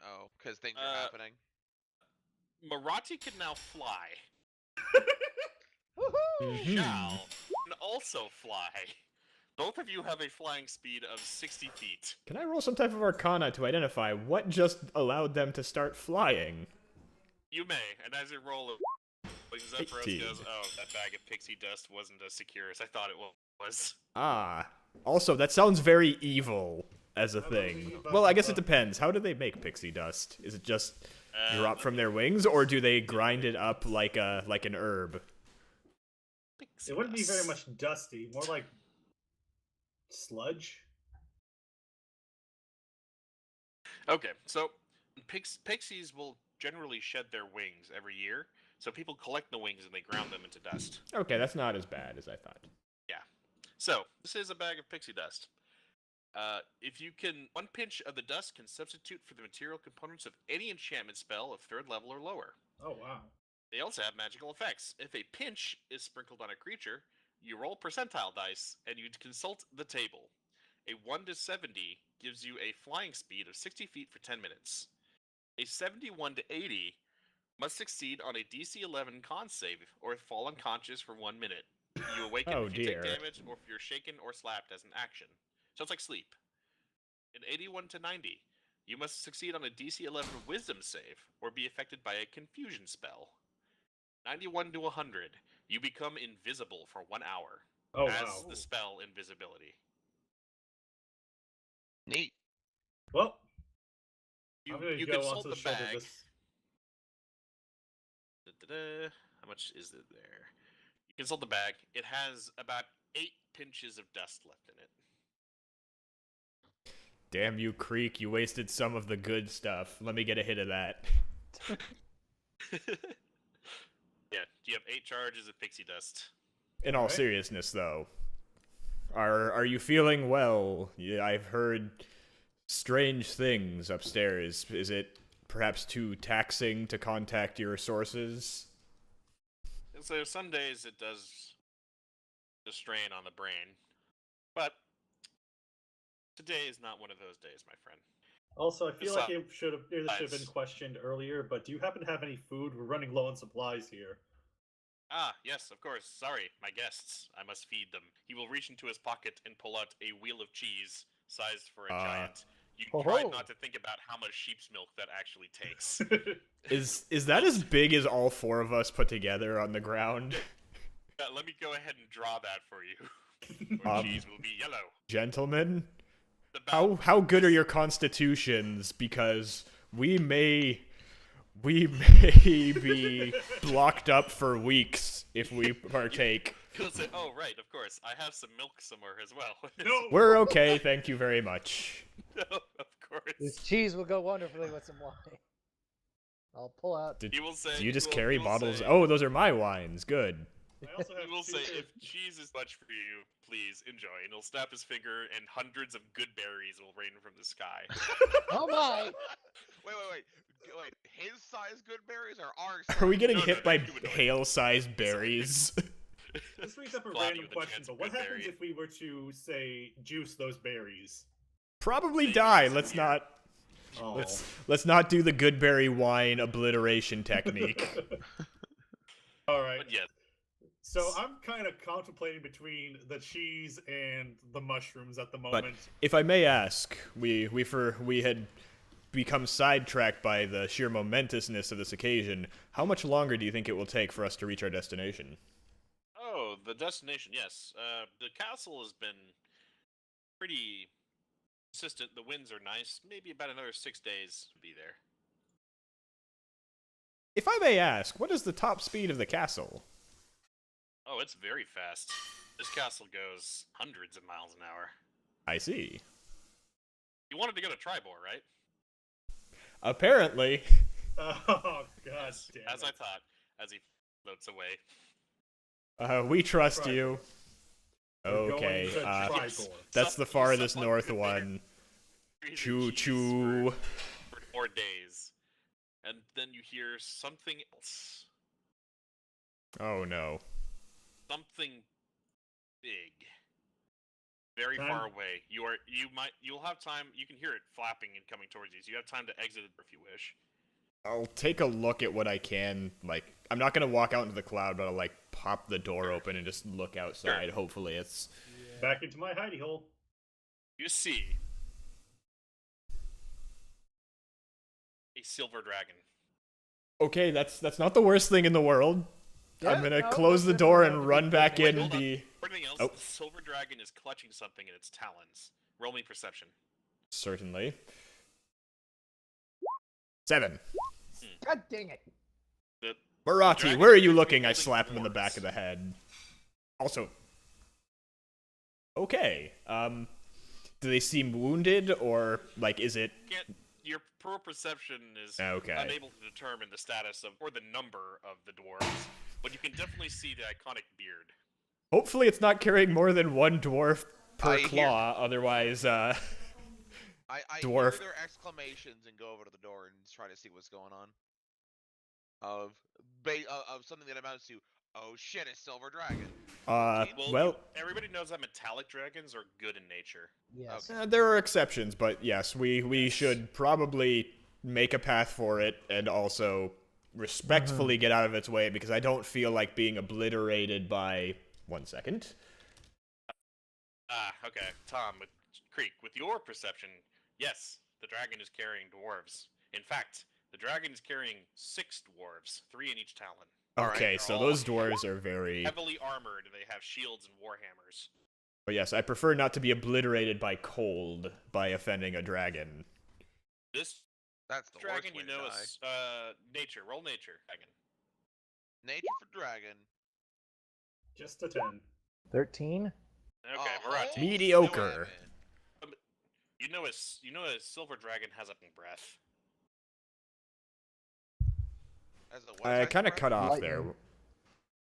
Oh, because things are happening. Marathi can now fly. Woohoo! Shao can also fly. Both of you have a flying speed of 60 feet. Can I roll some type of arcana to identify what just allowed them to start flying? You may, and as you roll, Zephyros 18. goes, oh, that bag of pixie dust wasn't as secure as I thought it was. Ah. Also, that sounds very evil as a How thing. about we- Well, I guess it depends. How do they make pixie dust? Is it just drop let from me- their wings, or do they grind it up like an herb? Pixie It wouldn't be very dust. much dusty, more like sludge. Okay, so pixies will generally shed their wings every year, so people collect the wings and they ground them into dust. Okay, that's not as bad as I thought. So, this is a bag of pixie dust. If you can, one pinch of the dust can substitute for the material components of any enchantment spell of 3rd level or lower. Oh wow. They also have magical effects. If a pinch is sprinkled on a creature, you roll percentile dice and you consult the table. A 1 to 70 gives you a flying speed of 60 feet for 10 minutes. A 71 to 80 must succeed on a DC 11 con save or fall unconscious for 1 minute. You awaken Oh, if you take dear. damage or if you're shaken or slapped as an action. So it's like sleep. In 81 to 90, you must succeed on a DC 11 wisdom save or be affected by a confusion spell. 91 to 100, you become invisible for 1 hour Oh as wow. the spell invisibility. Neat. Well, You, I'm gonna you go consult onto the the shoulder bag. this. How much is it there? You consult the bag. It has about 8 pinches of dust left in it. Damn you, Creek, you wasted some of the good stuff. Let me get a hit of that. Yeah, you have 8 charges of pixie dust. In all Alright. seriousness, though, are you feeling well? Yeah, I've heard strange things upstairs. Is it perhaps too taxing to contact your sources? And so some days it does the strain on the brain, but today is not one of those days, my friend. Also, I feel like Besides- this should have been questioned earlier, but do you happen to have any food? We're running low on supplies here. Ah, yes, of course. Sorry, my guests. I must feed them. He will reach into his pocket and pull out a wheel of cheese sized for a giant. You try Oh. not to think about how much sheep's milk that actually takes. Is that as big as all 4 of us put together on the ground? Let me go ahead and draw that for you. Your Um, cheese will be yellow. Gentlemen, About how good are your constitutions? Because we may be blocked up for weeks if we partake. You'll say, oh, right, of course. I have some milk somewhere as well. No. We're okay, thank you very much. No, of This course. cheese will go wonderfully with some wine. I'll pull out. He will say. Do you just he will- carry he will bottles? say- Oh, those are my wines. Good. I also have He will two say, pairs- if cheese is much for you, please enjoy. And he'll snap his finger, and hundreds of good berries will rain from the sky. Oh my! Wait. His size good berries or our Are we size? getting No, hit no, by humanoid. hail-sized berries? This brings up a Cloudy random with a question, chance but of what good happens berry. if we were to, say, juice those berries? Probably Maybe die. it's Let's weird. not Oh. let's not do the good berry wine obliteration technique. All right. But yes, So I'm kind of contemplating between the cheese and the mushrooms at the But moment. if I may ask, we had become sidetracked by the sheer momentousness of this occasion. How much longer do you think it will take for us to reach our destination? oh, the destination, yes. The castle has been pretty consistent. The winds are nice. Maybe about another 6 days to be there. If I may ask, what is the top speed of the castle? Oh, it's very fast. This castle goes hundreds of miles an hour. I see. You wanted to go to Tribor, right? Apparently. Oh god Yes, damn as it. I thought, as he floats away. We trust Tribor. you. We're Okay, going to yes. Tribor. that's the farthest Someone north could bear one. Breathe in Choo cheese choo. For 4 days. And then you hear something else. Oh no. Something big. Very Time? far away. You'll have time, you can hear it flapping and coming towards you, so you have time to exit it if you wish. I'll take a look at what I can. Like, I'm not gonna walk out into the cloud, but I'll like pop the door open and just look outside. Sure. Hopefully, it's. Back into my hidey hole. You see a silver dragon. Okay, that's not the worst thing in the world. I'm Yeah, gonna no, close the that's door definitely and how run to back be in. Hold on. The For anything else, Oh. the silver dragon is clutching something in its talons. Roll me perception. certainly 7. God dang it! The Barati, dragon where are appears you to be looking? I holding slap him in the back dwarves. of the head. Also, okay. Do they seem wounded, or like, is it? Your poor perception is Okay. unable to determine the status of or the number of the dwarves, but you can definitely see the iconic beard. Hopefully, it's not carrying more than one dwarf per I hear- claw. Otherwise, I Dwarf. hear their exclamations and go over to the door and try to see what's going on. Of something that amounts to, oh shit, a silver dragon. well, Everybody knows that metallic dragons are good in nature. Yes. Okay. there are exceptions, but yes, we should probably make a path for it and also respectfully get out of its way because I don't feel like being obliterated by 1 second. Okay. Tom, with Creek, with your perception, yes, the dragon is carrying dwarves. In fact, the dragon is carrying 6 dwarves, 3 in each talon. Alright, Okay, they're so all those dwarves are very. Heavily armored, and they have shields and warhammers. But yes, I prefer not to be obliterated by cold by offending a dragon. This That's the dragon, worst way you to know, die. is nature. Roll nature, dragon. Nature for dragon. Just a 10. 13. Okay, A Marati. whole Mediocre. seven. You know a silver dragon has a breath. As a what I size kind of breath? cut off there. Lightning.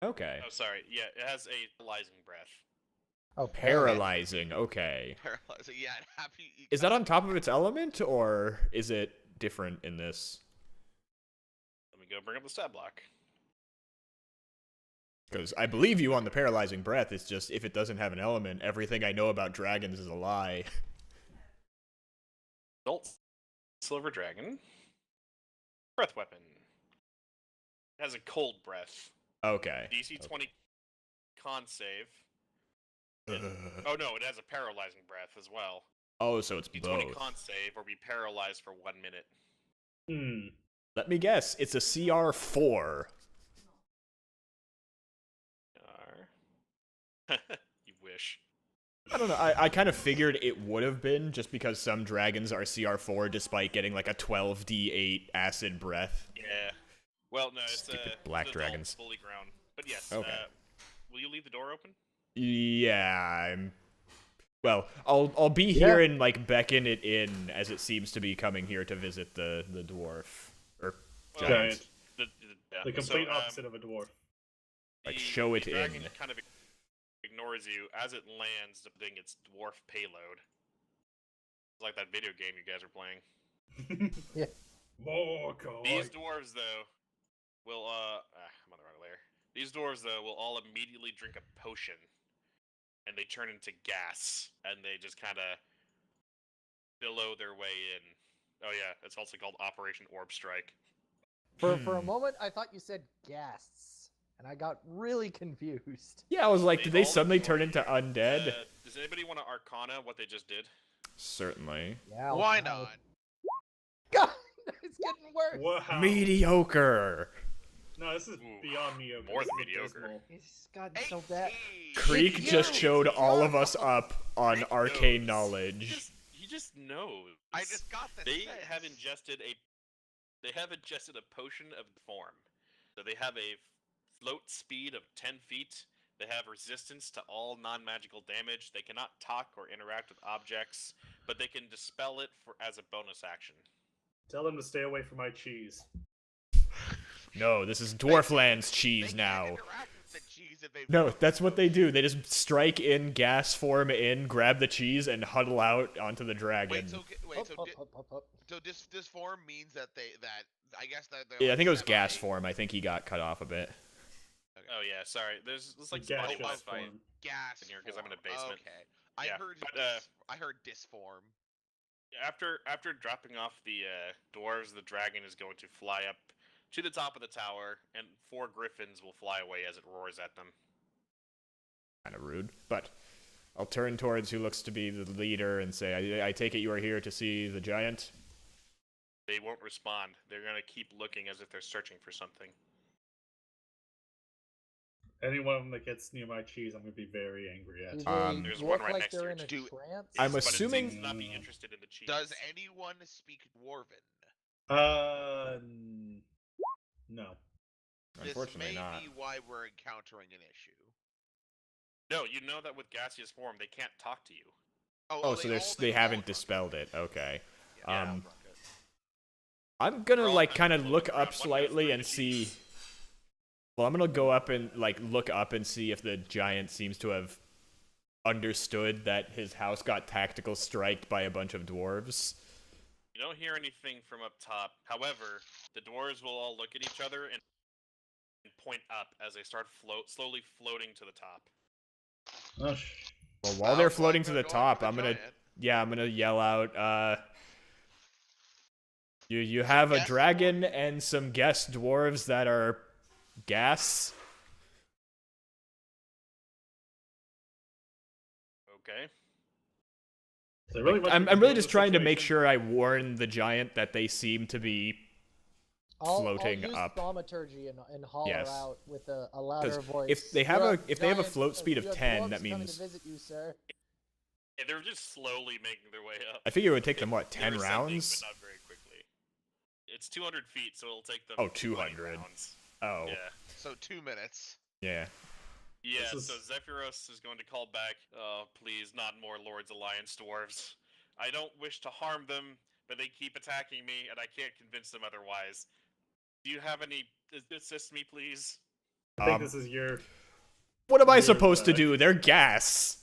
Okay. Oh, sorry. Yeah, it has a paralyzing breath. Oh, Paralyzing, okay. Paralyzing. Yeah, happy. Is that on top of its element, or is it different in this? Let me go bring up the stat block. Because I believe you on the paralyzing breath, it's just, if it doesn't have an element, everything I know about dragons is a lie. Adult silver dragon. Breath weapon. It has a cold breath. Okay. DC 20 con save. Oh no, it has a paralyzing breath as well. Oh, so it's DC 20 both. con save or be paralyzed for 1 minute. Let me guess, it's a CR4. You wish. I don't know, I kind of figured it would have been, just because some dragons are CR4 despite getting like a 12d8 acid breath. Yeah. Well, no, it's Stupid black it's adult, dragons. fully grown. But yes. Okay. Will you leave the door open? Yeah, well, I'll be here Yeah. and like beckon it in as it seems to be coming here to visit the dwarf or Well, giant. Yeah. The complete So, opposite of a dwarf. Like, show it the dragon in. kind of ignores you as it lands, putting its dwarf payload. It's like that video game you guys are playing. More coin. These dwarves, though, will I'm on the wrong layer. These dwarves, though, will all immediately drink a potion, and they turn into gas, and they just kind of billow their way in. Oh yeah, it's also called Operation Orb Strike. For a moment, I thought you said ghasts, and I got really confused. Yeah, I was like, did they all suddenly ignore turn you. into undead? Does anybody want to Arcana what they just did? Certainly. Yeah. Why not? God, it's getting worse. Wow. Mediocre. No, this is Ooh, beyond mediocre. more This than is mediocre. abysmal. It's gotten so bad. 18. Creek It's just you. showed all of us Your up on Creek arcane knows. knowledge. He just knows. I just got this. They sense. have ingested a potion of the form. So they have a float speed of 10 feet. They have resistance to all non-magical damage. They cannot talk or interact with objects, but they can dispel it as a bonus action. Tell them to stay away from my cheese. No, this is Dwarfland's They cheese can't now. interact with the cheese if they No, want that's to. what they do. They just strike in, gas form in, grab the cheese, and huddle out onto the dragon. Wait, so Up. so this form means that I guess that they're Yeah, I like think it was semi- gas form. I think he got cut off a bit. Oh yeah, sorry. There's like The some body gaseous fight. form. gas in here 'cause I'm in a form. basement. Okay, I Yeah, heard but, I heard disform. After dropping off the dwarves, the dragon is going to fly up to the top of the tower, and 4 griffins will fly away as it roars at them. Kind of rude. But I'll turn towards who looks to be the leader and say, I take it you are here to see the giant? They won't respond. They're gonna keep looking as if they're searching for something. Anyone that gets near my cheese, I'm gonna be very angry Do at. they There's one look right like next to they're your in a cheese. trance? I'm But it assuming- seems to not be interested in the cheese. Does anyone speak Dwarven? No. This Unfortunately may not. be why we're encountering an issue. No, you know that with gaseous form, they can't talk to you. Oh, so they haven't dispelled it. Okay. Yeah. I'm gonna They're all like kind kind of of look floating around. up One goes slightly through and the see. cheese. Well, I'm gonna go up and like look up and see if the giant seems to have understood that his house got tactical striked by a bunch of dwarves. You don't hear anything from up top. However, the dwarves will all look at each other and point up as they start slowly floating to the top. Oh, Well, while they're floating to the top, I'm gonna giant. yell out. You have a guest dragon and some guest dwarves that are gas. Okay. so really Like, what I'm we can really do in just this trying to make situation- sure I warn the giant that they seem to be floating I'll use up. thaumaturgy and holler Yes. out with a louder voice. if they have "You if they have a giant- float speed of you have 10, dwarves that coming means to visit you, sir. Yeah, they're just slowly making their way up. I figure it would take them what, They're 10 ascending, rounds? But not very quickly. It's 200 feet, so it'll take them. Oh, 20 200. rounds. Oh, Yeah. So 2 minutes. yeah. Yeah, This so is- Zephyros is going to call back, oh, please, not more Lord's Alliance dwarves. I don't wish to harm them, but they keep attacking me, and I can't convince them otherwise. Do you have any... assist me, please? I think this is your. What am I You're supposed to right. do? They're gas.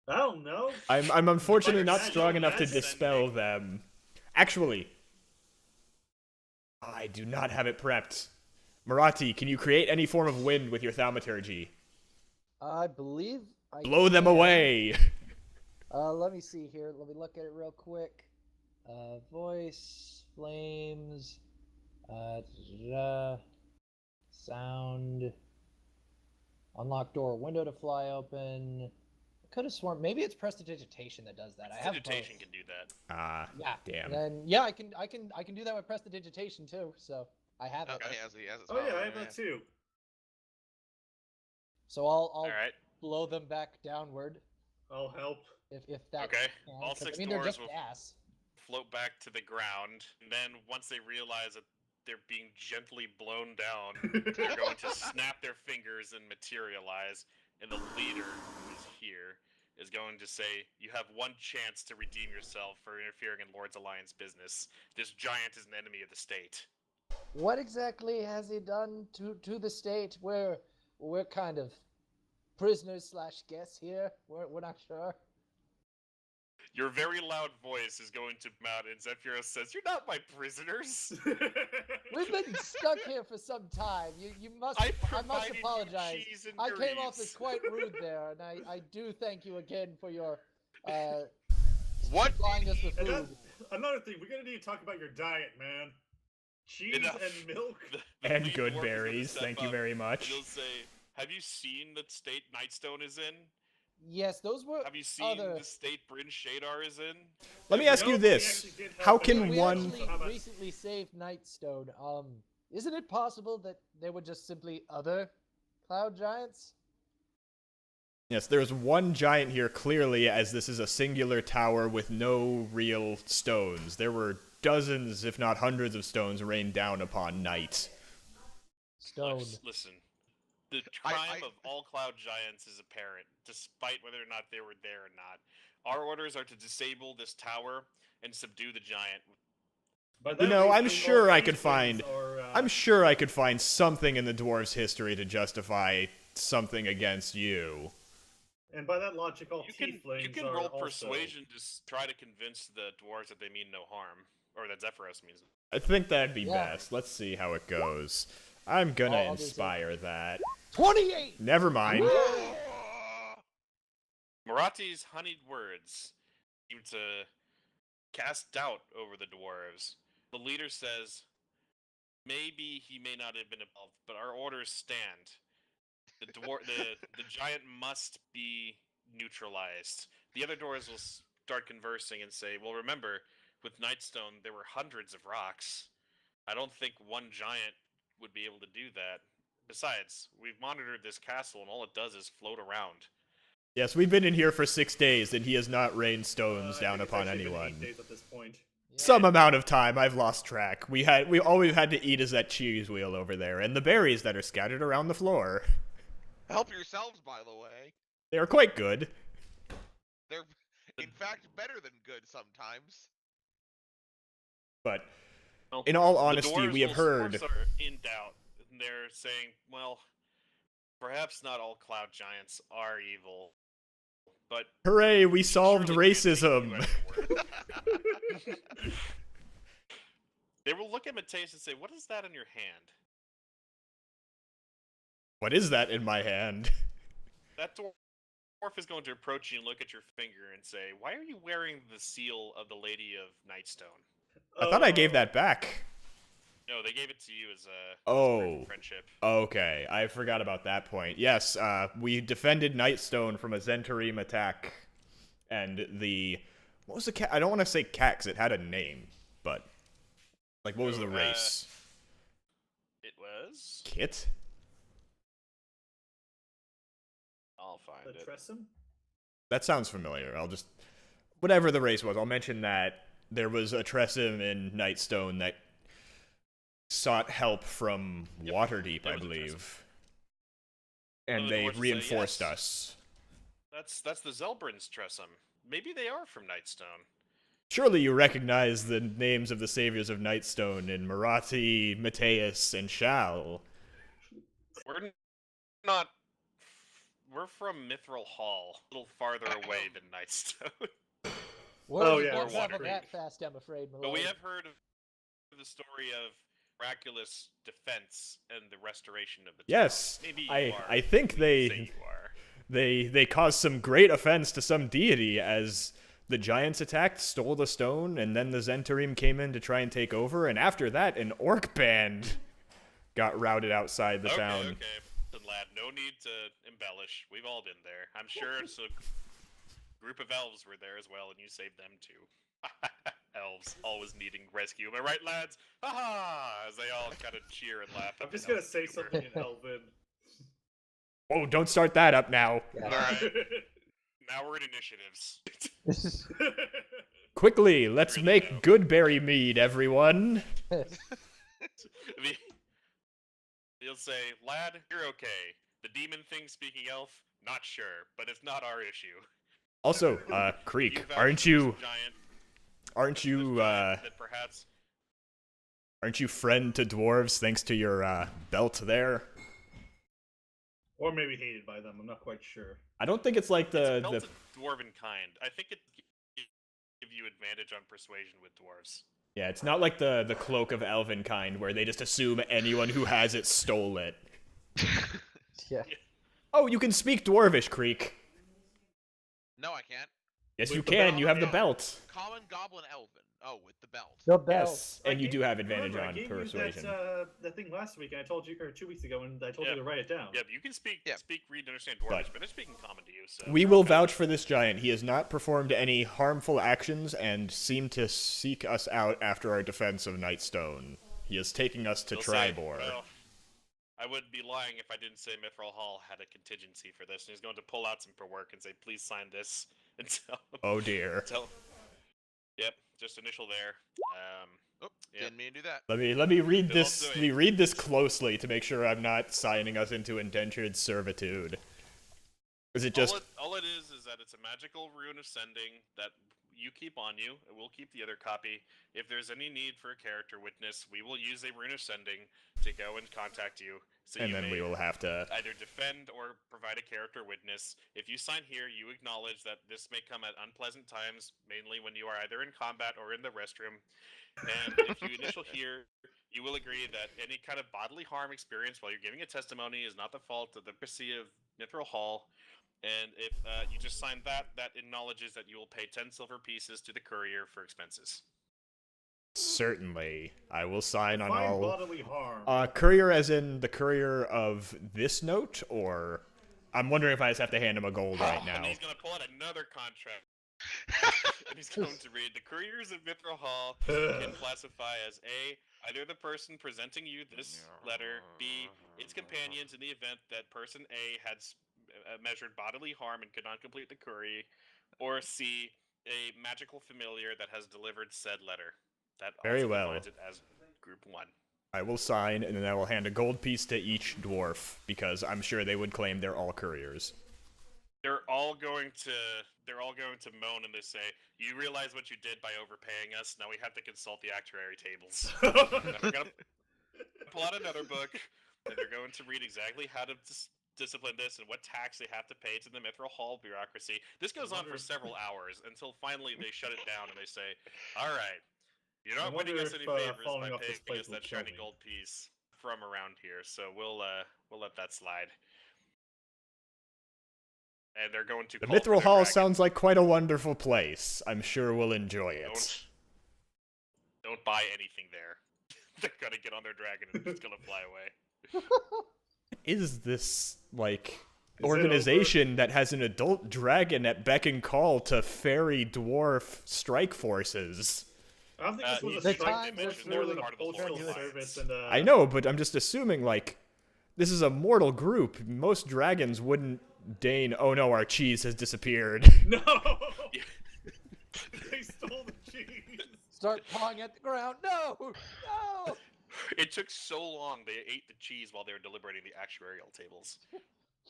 I don't know. I'm unfortunately not Magic, strong enough to magic. dispel them. Actually, I do not have it prepped. Marathi, can you create any form of wind with your thaumaturgy? I believe I Blow them can. away. Let me see here. Let me look at it real quick. Voice, flames, sound, unlock door, window to fly open. I could have sworn maybe it's prestidigitation that does that. I have Prestidigitation both. can do that. Ah, Yeah. damn. And then yeah, I can do that with prestidigitation too. So I have it. Okay, he has it. Oh yeah, I have that too. So I'll Alright, blow them back downward I'll help. if that. okay. Can, All 'cause, six I mean, they're doors just will gas. float back to the ground, and then once they realize that they're being gently blown down, they're going to snap their fingers and materialize, and the leader, who is here, is going to say, you have one chance to redeem yourself for interfering in Lord's Alliance business. This giant is an enemy of the state. What exactly has he done to the state? We're kind of prisoners slash guests here. We're not sure. Your very loud voice is going to come out, and Zephyros says, "You're not my prisoners." We've been stuck here for some time. You must I must provided you apologize. cheese and I came off grease. as quite rude there, and I do thank you again for your What supplying us did with And food. another thing, we're gonna need to talk about your diet, man. Cheese Enough. and milk. The And lead good dwarf is gonna berries. step Thank you up, very and much. he'll say, "Have you seen the state Nightstone is in? Yes, those were Have you seen other. the state Bryn Shadar is in?" Let me Yeah, ask no, you we this. actually did have How a- can We one... actually How about- recently saved Nightstone. Isn't it possible that they were just simply other cloud giants? Yes, there's one giant here clearly, as this is a singular tower with no real stones. There were dozens, if not hundreds of stones rained down upon night. Stone. Listen, the I- crime of all cloud giants is apparent, despite whether or not they were there or not. Our orders are to disable this tower and subdue the giant. By You that know, we I'm mean sure all I these could find... things are, I'm sure I could find something in the dwarves' history to justify something against you. And by that logic, all You tieflings can are roll also... persuasion to try to convince the dwarves that they mean no harm, or that Zephyros means. I think that'd be Yeah. best. Let's see how it goes. I'm gonna I'll do so. inspire that. 28. Never mind. Marati's honeyed words seem to cast doubt over the dwarves. The leader says, "Maybe he may not have been involved, but our orders stand. The giant must be neutralized." The other dwarves will start conversing and say, "Well, remember, with Nightstone, there were hundreds of rocks. I don't think one giant would be able to do that." Besides, we've monitored this castle, and all it does is float around. Yes, we've been in here for 6 days, and he has not rained stones I down think it's upon actually been anyone. 8 days at this point. Some amount of time, I've lost track. All we've had to eat is that cheese wheel over there, and the berries that are scattered around the floor. Help yourselves, by the way. They are quite good. They're, in fact, better than good sometimes. But Well, in all the honesty, dwarves we have heard. are in doubt. And they're saying, well, perhaps not all cloud giants are evil, but Hooray, we solved surely can't take you racism! at your word. They will look at Mateus and say, what is that in your hand? What is that in my hand? That dwarf is going to approach you and look at your finger and say, why are you wearing the seal of the Lady of Nightstone? I thought I gave that back. No, they gave it to you as a Oh. friendship. Okay, I forgot about that point. Yes, we defended Nightstone from a Zentarim attack, and what was the cat? I don't want to say cat 'cause it had a name, but like, what was the race? It was. Kit? I'll find The it. Tressum? That sounds familiar. Whatever the race was, I'll mention that there was a Tressum in Nightstone that sought help from Yep, Waterdeep, there I was a believe. And the they dwarves say, reinforced yes. us. That's the Zelbrins Tressum. Maybe they are from Nightstone. Surely you recognize the names of the saviors of Nightstone in Marathi, Mateus, and Shal. We're not. We're from Mithril Hall, a little farther away than Nightstone. Words yeah, don't or travel Water that Creek. fast, I'm afraid, my But we lord. have heard of the story of miraculous defense and the restoration of the town. Yes, Maybe you are. I think Say they you are. they caused some great offense to some deity as the giants attacked, stole the stone, and then the Zentarim came in to try and take over, and after that, an orc band got routed outside the town. Okay. Listen, lad, no need to embellish. We've all been there. I'm sure it's a group of elves were there as well, and you saved them too. Elves always needing rescue. Am I right, lads? Ha! As they all kind of cheer and laugh. I'm at just the gonna say humor. something in Elven. Oh, don't start that up now. Yeah. Alright, now we're in initiatives. Quickly, let's Really make though. goodberry mead, everyone. He'll say, lad, you're okay. The demon thing speaking elf, not sure, but it's not our issue. Also, You Creek, vouch aren't for you this giant, aren't you that perhaps aren't you friend to dwarves thanks to your belt there? Or maybe hated by them, I'm not quite sure. I don't think it's like it's the built a dwarven kind. I think it give you advantage on persuasion with dwarves. yeah, it's not like the cloak of elven kind where they just assume anyone who has it stole it. Yeah. Oh, you can speak dwarvish, Creek. No, I can't. Yes, With you the can. belt, You have the yeah. belt. Common, Goblin, Elven. Oh, with the belt. The bell. Yes, and you do have advantage remember, I on gave persuasion. You that thing last week, and I told you, or 2 weeks ago, and I told Yeah. you to write it down. Yep, you can speak, Yeah. read, and understand dwarvish, But- but they're speaking common to you. So We will vouch for this giant. He has not performed any harmful actions and seemed to seek us out after our defense of Nightstone. He is taking us to He'll say, Tribor. well, I would be lying if I didn't say Mithril Hall had a contingency for this, and he's going to pull out some paperwork and say, please sign this, and Oh dear. tell. Yep, just initial there. Oh, Yeah. didn't mean to do that. Let me read Then this. also Let me read this closely to make sure I'm not signing us into indentured servitude. Is it just all it is that it's a magical rune of sending that you keep on you, and we'll keep the other copy. If there's any need for a character witness, we will use a rune of sending to go and contact you. So and you then may we will have to either defend or provide a character witness. If you sign here, you acknowledge that this may come at unpleasant times, mainly when you are either in combat or in the restroom. And if you initial here, you will agree that any kind of bodily harm experienced while you're giving a testimony is not the fault of the Prissy of Mithril Hall. And if you just sign that, that acknowledges that you will pay 10 silver pieces to the courier for expenses. certainly. I will sign on Find all. bodily harm. Courier, as in the courier of this note, or I'm wondering if I just have to hand him a gold right now. And he's going to pull out another contract. And he's going to read: the couriers of Mithril Hall can classify as A, either the person presenting you this letter, B, its companions in the event that person A had measured bodily harm and could not complete the courier, or C, a magical familiar that has delivered said letter. That Very also well. defines it as Group 1. I will sign, and then I will hand a gold piece to each dwarf, because I'm sure they would claim they're all couriers. They're all going to moan and they say, "You realize what you did by overpaying us. Now we have to consult the actuary tables." We're gonna pull out another book, and they're going to read exactly how to discipline this and what tax they have to pay to the Mithril Hall bureaucracy. This goes on for several hours until finally they shut it down and they say, "All right, you're not doing us any favors by falling off this paying place us will that kill shiny me." gold piece from around here, so we'll let that slide." And they're going to The call for Mithril their Hall dragon. sounds like quite a wonderful place. I'm sure we'll enjoy it. Don't buy anything there. They're gonna get on their dragon and it's gonna fly away. Is this, like, it organization that has an adult dragon at beck and call to fairy dwarf strike forces? I don't think this was a The strike. times They are mentioned more than a part of the postal Lord's Alliance. service and I know, but I'm just assuming, like, this is a mortal group. Most dragons wouldn't deign, oh no, our cheese has disappeared. No! They stole the cheese! Start pawing at the ground. No! No! It took so long they ate the cheese while they were deliberating the actuarial tables. It's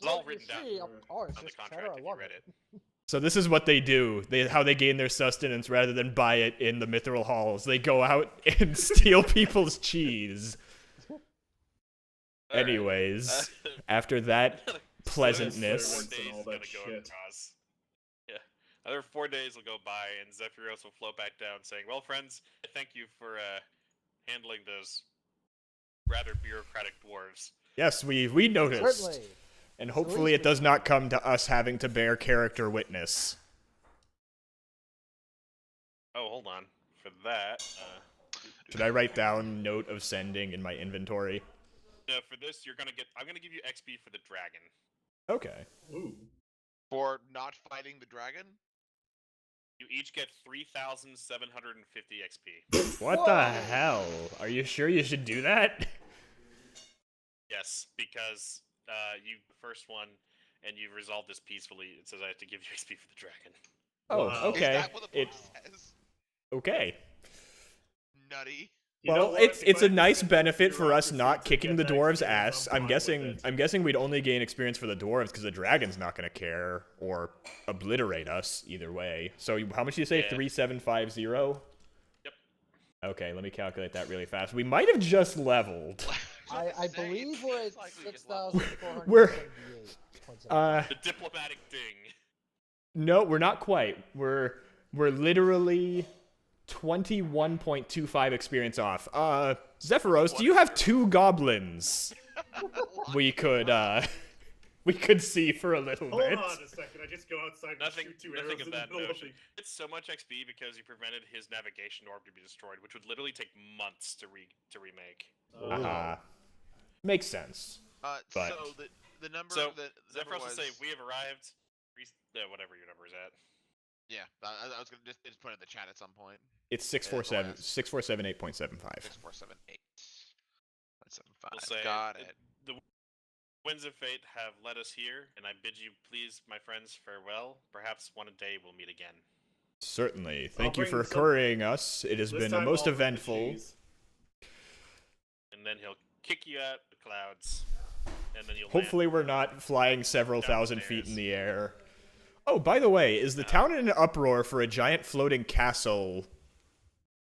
So all you written down see, of course, on the just cheddar, contract I if you love read it. it. So this is what they do. How they gain their sustenance rather than buy it in the Mithril Halls. They go out and steal people's cheese. Alright. Anyways, after that pleasantness. Four days and all is gonna that go shit. across. Yeah. Another 4 days will go by, and Zephyros will float back down, saying, "Well, friends, I thank you for handling those rather bureaucratic dwarves." Yes, we noticed. Certainly. And hopefully it does not come to us having to bear character witness. Oh, hold on. For that, Should I write down note of sending in my inventory? for this, I'm gonna give you XP for the dragon. Okay. Ooh. For not fighting the dragon? You each get 3,750 XP. What Whoa! the hell? Are you sure you should do that? Yes, because you first one, and you've resolved this peacefully. It says I have to give you XP for the dragon. Oh, Wow. okay. Is that what the book says? Okay. Nutty. You know Well, what? it's If a I nice had benefit for us bureaucracy not to kicking get the that dwarves' experience, ass. I'm fine with I'm it. guessing we'd only gain experience for the dwarves because the dragon's not going to care or obliterate us either way. So how much do you say? Yeah. 3750? Yep. Okay, let me calculate that really fast. We might have just leveled. I believe we're at It's like we just leveled. 6,478. The diplomatic ding. No, we're not quite. We're literally 21.25 experience off. Zephyros, do you have 2 goblins we could see for a little Hold bit? on a second. I just go outside and Nothing, shoot 2 nothing arrows of in the that middle of notion. the... It's so much XP because you prevented his navigation orb to be destroyed, which would literally take months to remake. Uh-huh. Makes sense. But- So the number So that Zephyros will was, say, "We have arrived." Whatever your number is at. yeah, I was gonna just put it in the chat at some point. It's Yeah, that's the last. 6478.75. 6478. We'll 7.5. say, Got it. The winds of fate have led us here, and I bid you please, my friends, farewell. Perhaps one day we'll meet again. Certainly. Thank you bring for some- currying us. It has This been time most I'll bring the eventful. cheese. And then he'll kick you out the clouds, and then you'll Hopefully land. we're not flying several thousand feet Downstairs. in the air. Oh, by the way, is the town in an uproar for a giant floating castle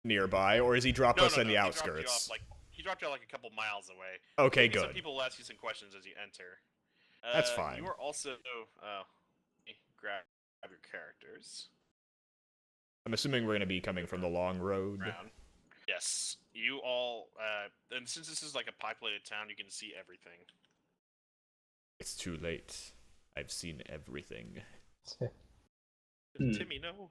nearby, or is he dropped No, us no, on no, the he dropped you outskirts? off, he dropped you out like a couple miles away. Okay, Maybe some good. people will ask you some questions as you enter. That's fine. You are also grab your characters. I'm assuming we're going to be coming from the long road. Brown. Yes, you all. And since this is like a populated town, you can see everything. It's too late. I've seen everything. Timmy, no.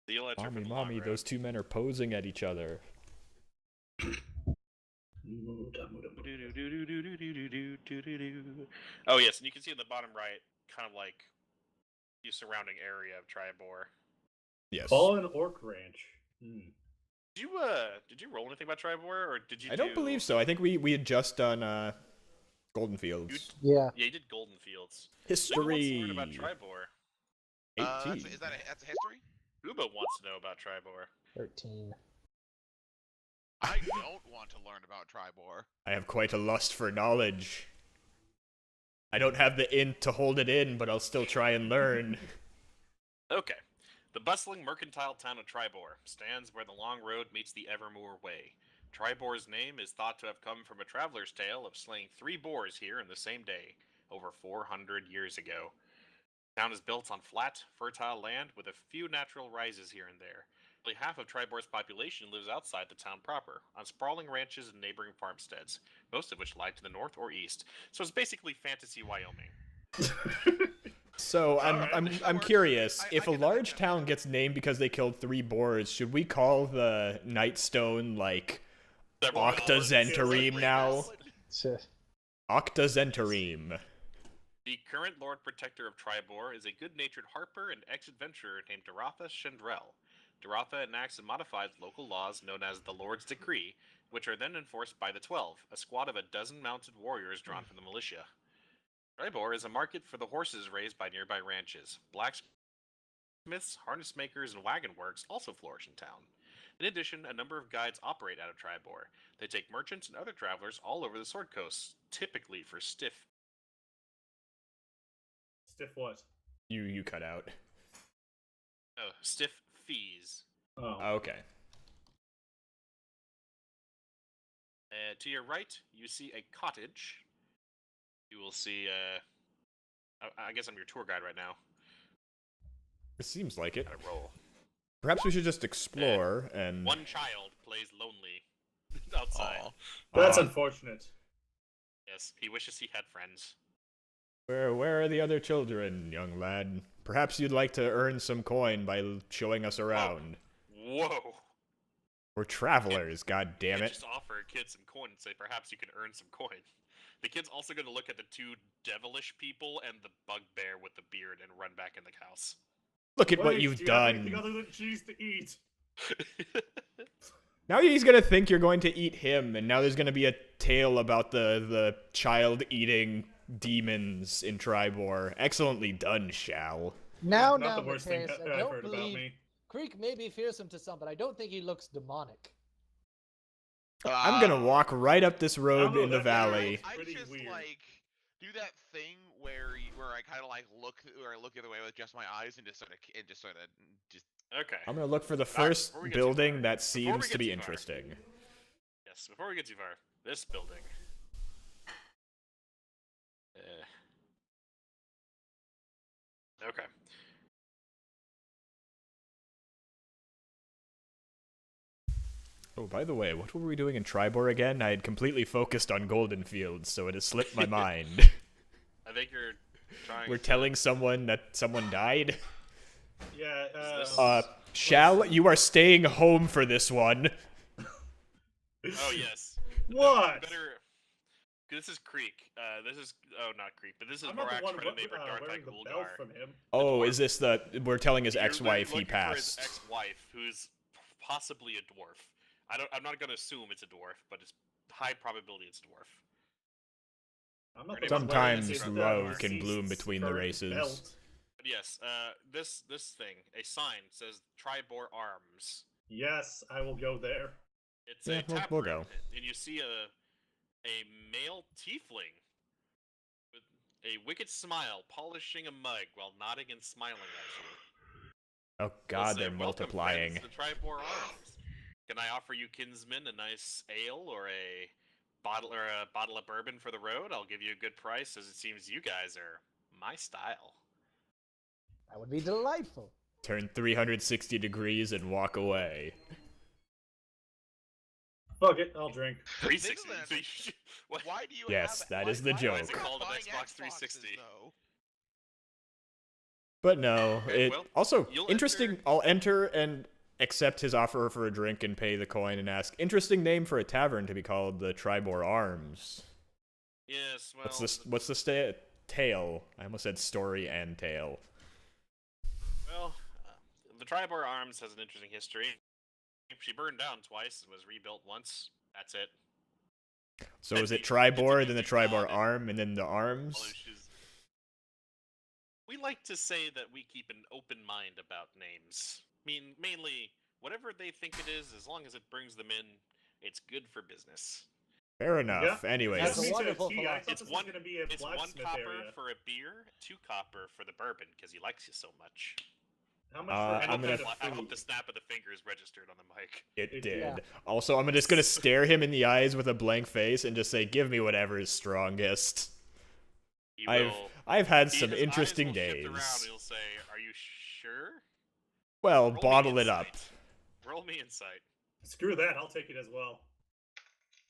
So you'll enter from the long Mommy, road. those 2 men are posing at each other. Oh yes, and you can see in the bottom right, kind of like the surrounding area of Tribor. Yes. Fallen Orc Ranch. Did you roll anything about Tribor, or did you? I don't believe so. I think we had just done Golden Fields. Yeah. Yeah, you did Golden Fields. So who wants to learn about History. Tribor? 18. That's a history? Uba wants to know about Tribor. 13. I don't want to learn about Tribor. I have quite a lust for knowledge. I don't have the int to hold it in, but I'll still try and learn. Okay. The bustling mercantile town of Tribor stands where the long road meets the Evermoor Way. Tribor's name is thought to have come from a traveler's tale of slaying 3 boars here in the same day, over 400 years ago. The town is built on flat, fertile land with a few natural rises here and there. Nearly half of Tribor's population lives outside the town proper, on sprawling ranches and neighboring farmsteads, most of which lie to the north or east. So it's basically fantasy Wyoming. So I'm curious. If a get that large idea. town gets named because they killed 3 boars, should we call the Nightstone like Octazentarim now? Octazentarim. The current Lord Protector of Tribor is a good-natured harper and ex-adventurer named Daratha Chandrel. Daratha enacts and modifies local laws known as the Lord's Decree, which are then enforced by the 12, a squad of a dozen mounted warriors drawn from the militia. Tribor is a market for the horses raised by nearby ranches. Blacksmiths, harness makers, and wagon works also flourish in town. In addition, a number of guides operate out of Tribor. They take merchants and other travelers all over the Sword Coast, typically for stiff. Stiff what? You cut out. Oh, stiff fees. Oh. Okay. To your right, you see a cottage. You will see, I guess I'm your tour guide right now. It seems like it. Gotta roll. Perhaps we should just explore and... One child plays lonely outside. Aw. That's Aw. unfortunate. Yes, he wishes he had friends. Where are the other children, young lad? Perhaps you'd like to earn some coin by showing us around. Whoa! We're travelers, god damn You it. just offer a kid some coin and say perhaps you can earn some coin. The kid's also going to look at the 2 devilish people and the bugbear with the beard and run back in the house. Look at what Wait, you've do you have anything done. other than cheese to eat? Now he's gonna think you're going to eat him, and now there's gonna be a tale about the child-eating demons in Tribor. Excellently done, Shal. Now, Not the now, worst thing Matthias, I I've don't heard about believe me. Creek may be fearsome to some, but I don't think he looks demonic. I'm gonna walk right up this road know, in the that valley. I Pretty just weird. like do that thing where I kind of like look the other way with just my eyes and just sort of Okay. I'm gonna look for the Alright, first before we get too building far- that before we seems get to be too far. interesting. Yes, before we get too far, this building. Okay. Oh, by the way, what were we doing in Tribor again? I had completely focused on Golden Fields, so it has slipped my mind. I think you're trying We're to... telling someone that someone died? Yeah, this- Shal, you are staying home for this one. Oh, yes. What? Better... This is Creek. This is... Oh, not Creek, but this is I'm not the Morak's one friend and neighbor, Darthai wearing the belt Gulgar. from him. Oh, dwarf. is this the... We're telling his You're ex-wife he looking for his passed. ex-wife, who's possibly a dwarf. I'm not gonna assume it's a dwarf, but it's high probability it's a dwarf. I'm not Pretty the one much wearing Sometimes his, love can deceased's bloom between the current races. belt. But yes, this thing, a sign says Tribor Arms. Yes, I will go there. It's Yeah, a tap we'll room, go. and you see a male tiefling with a wicked smile, polishing a mug while nodding and smiling at you. Oh god, He'll say, they're "Welcome, multiplying. friends, to Tribor Arms. Can I offer you kinsmen a nice ale or a bottle of bourbon for the road? I'll give you a good price, as it seems you guys are my style." That would be delightful. Turn 360 degrees and walk away. Fuck it, I'll drink. 360. This What? Why do you Yes, have that why- is the why joke. are Why is it you called an buying Xbox Xboxes, 360? though? But no, Okay, it well, also you'll interesting. enter- I'll enter and accept his offer for a drink and pay the coin and ask. Interesting name for a tavern to be called the Tribor Arms. Yes, well. What's the tale? I almost said story and tale. Well, the Tribor Arms has an interesting history. She burned down twice and was rebuilt once. That's it. So And is it it's Tribor, a then the music god Tribor and arm, and then the arms? Aloysius. We like to say that we keep an open mind about names. I mean, mainly, whatever they think it is, as long as it brings them in, it's good for business. Fair enough. Yeah. Anyways, That's a Me to wonderful tea. I thought It's this one. was going to be a It's 1 blacksmith copper area. for a beer, 2 copper for the bourbon because he likes you so much. How much for I'm what gonna- kind of I hope food? the snap of the fingers registered on the mic. it It did. did. Also, I'm just gonna stare him in the eyes with a blank face and just say, "Give me whatever is strongest." He I've will. I've had His some eyes interesting will shift days. around. He'll say, "Are you sure?" Well, Roll me bottle it up. insight. Roll me insight. Screw that. I'll take it as well.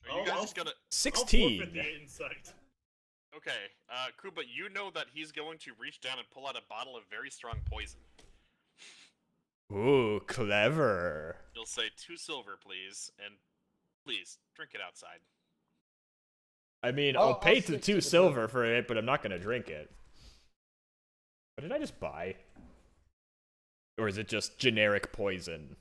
Are you guys I'll- just gonna? I'll forfeit 16. the insight. Okay, Kuba, you know that he's going to reach down and pull out a bottle of very strong poison. Ooh, clever. You'll say 2 silver, please, and please drink it outside. I mean, I'll I'll pay stick to 2 the silver for it, but I'm not gonna drink it. What did I just buy? Or is it just generic poison?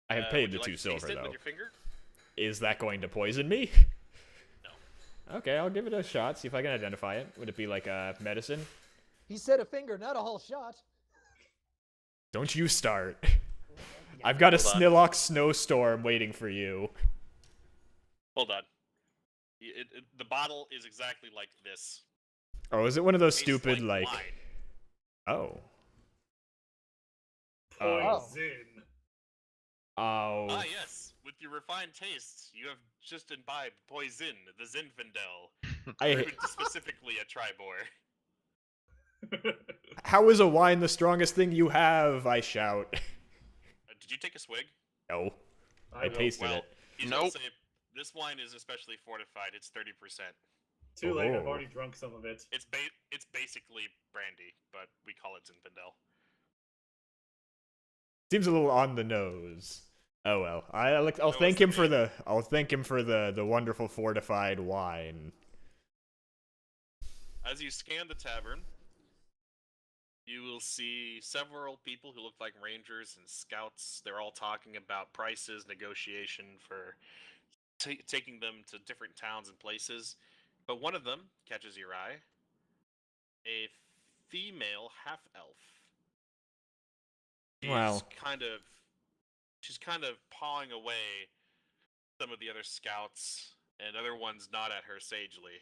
I have paid Would the you like 2 to taste silver it though. with your finger? Is that going to poison me? No. Okay, I'll give it a shot, see if I can identify it. Would it be like a medicine? He said a finger, not a whole shot. Don't you start. I've got a Hold on. Snillock snowstorm waiting for you. Hold on. The bottle is exactly like this. Oh, is it one of those Tastes stupid, like... wine. Oh. Poison. Oh. Ah, yes. With your refined tastes, you have just imbibed poison, the Zinfandel, I... brewed specifically at Tribor. How is a wine the strongest thing you have? I shout. Did you take a swig? No. I will. tasted Well, it. he's gonna Nope. say this wine is especially fortified. It's 30%. Too late. I've Oh. already drunk some of it. It's basically brandy, but we call it Zinfandel. Seems a little on the nose. Oh well. I'll it's thank the him for the wonderful fortified wine. As you scan the tavern, you will see several people who look like rangers and scouts. They're all talking about prices, negotiation for taking them to different towns and places. But one of them catches your eye. A female half-elf. Wow. She's kind of pawing away some of the other scouts and other ones not at her sagely.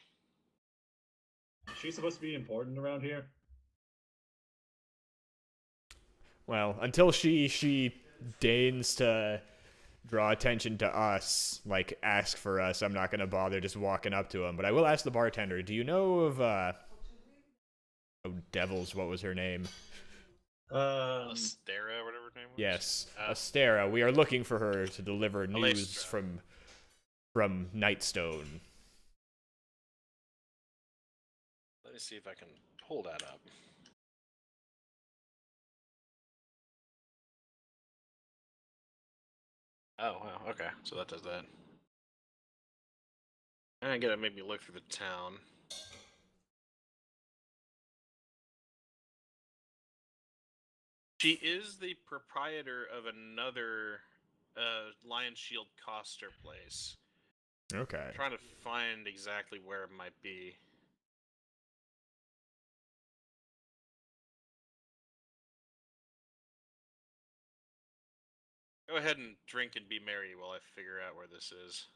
Is she supposed to be important around here? Well, until she deigns to draw attention to us, like ask for us, I'm not gonna bother just walking up to him. But I will ask the bartender, do you know of oh devils, what was her name? Astera, whatever her name was. Yes, Uh, Astera. We are looking for her to deliver news Alestra. from Nightstone. Let me see if I can pull that up. Oh, wow, okay. So that does that. And I gotta make me look through the town. She is the proprietor of another Lion Shield Coster place. Okay. I'm trying to find exactly where it might be. Go ahead and drink and be merry while I figure out where this is.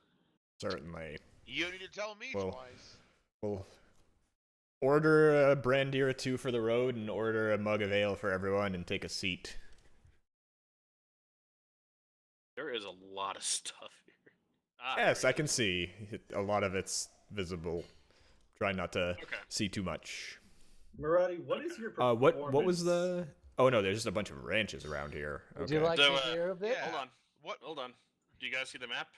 Certainly. You need to tell me Well, twice. We'll order a brandy or two for the road and order a mug of ale for everyone and take a seat. There is a lot of stuff here. Ah, Yes, there I it can is. see. A lot of it's visible. Try not to Okay. see too much. Murati, what is your performance? What was the... Oh no, there's just a bunch of ranches around here. Would Okay. you like So, to hear of it? yeah. Hold on. What? Hold on. Do you guys see the map?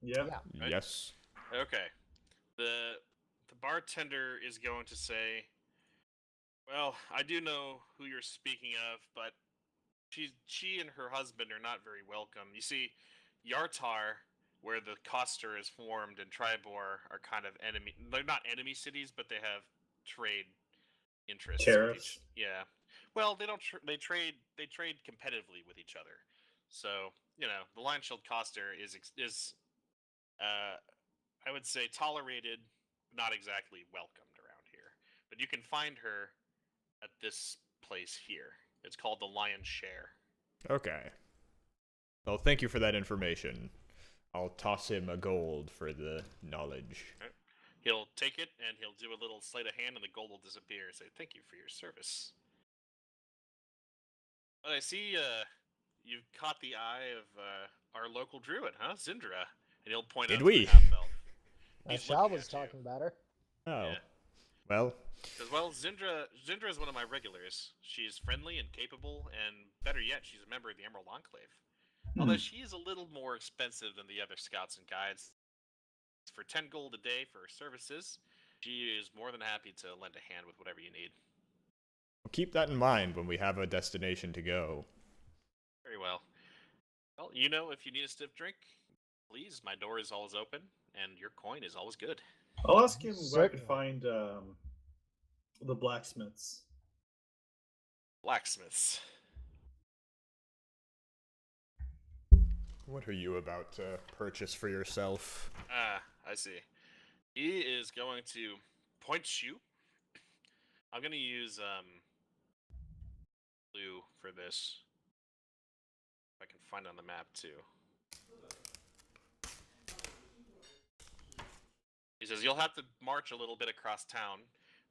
Yeah. Yeah. right? Yes. Okay. The bartender is going to say, "Well, I do know who you're speaking of, but she and her husband are not very welcome. You see, Yartar, where the Coster is formed, and Tribor are kind of enemy. They're not enemy cities, but they have trade interests Tariffs. with each. Yeah. Well, they don't. They trade. They trade competitively with each other. So the Lion Shield Coster is I would say tolerated, not exactly welcomed around here. But you can find her at this place here. It's called the Lion's Share. Okay. Well, thank you for that information. I'll toss him a gold for the knowledge. Right. He'll take it and he'll do a little sleight of hand, and the gold will disappear. Say thank you for your service. But I see you've caught the eye of our local druid, huh, Zindra? And he'll point Did out we? to the half elf. He's Shao looking was at you. talking about her. Oh. Yeah. Well, Well, Zindra is one of my regulars. She's friendly and capable, and better yet, she's a member of the Emerald Enclave. Although she is a little more expensive than the other scouts and guides. For 10 gold a day for her services, she is more than happy to lend a hand with whatever you need. keep that in mind when we have a destination to go. Very well. Well, if you need a stiff drink, please, my door is always open, and your coin is always good. I'll ask him where I could Certainly. find the blacksmiths. Blacksmiths. What are you about to purchase for yourself? Ah, I see. He is going to point you. I'm going to use blue for this. If I can find it on the map too. He says you'll have to march a little bit across town,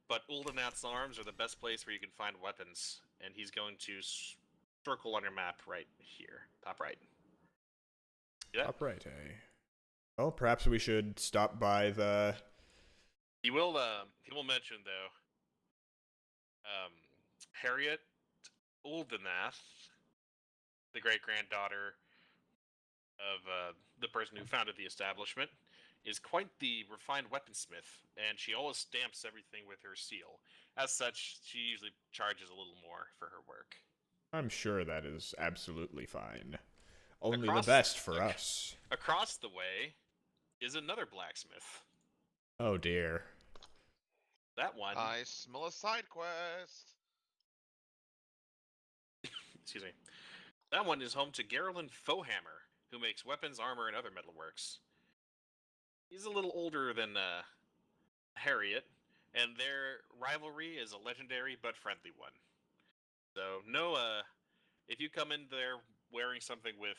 but Uldenat's arms are the best place where you can find weapons, and he's going to circle on your map right here, top right. See that? Top right, eh? Well, perhaps we should stop by the... He will mention though. Harriet Uldenath, the great granddaughter of the person who founded the establishment, is quite the refined weaponsmith, and she always stamps everything with her seal. As such, she usually charges a little more for her work. I'm sure that is absolutely fine. Only Across- the best for us. Across the way is another blacksmith. Oh dear. That one, I smell a side quest. excuse me. That one is home to Geraldine Fohammer, who makes weapons, armor, and other metalworks. He's a little older than Harriet, and their rivalry is a legendary but friendly one. So, if you come in there wearing something with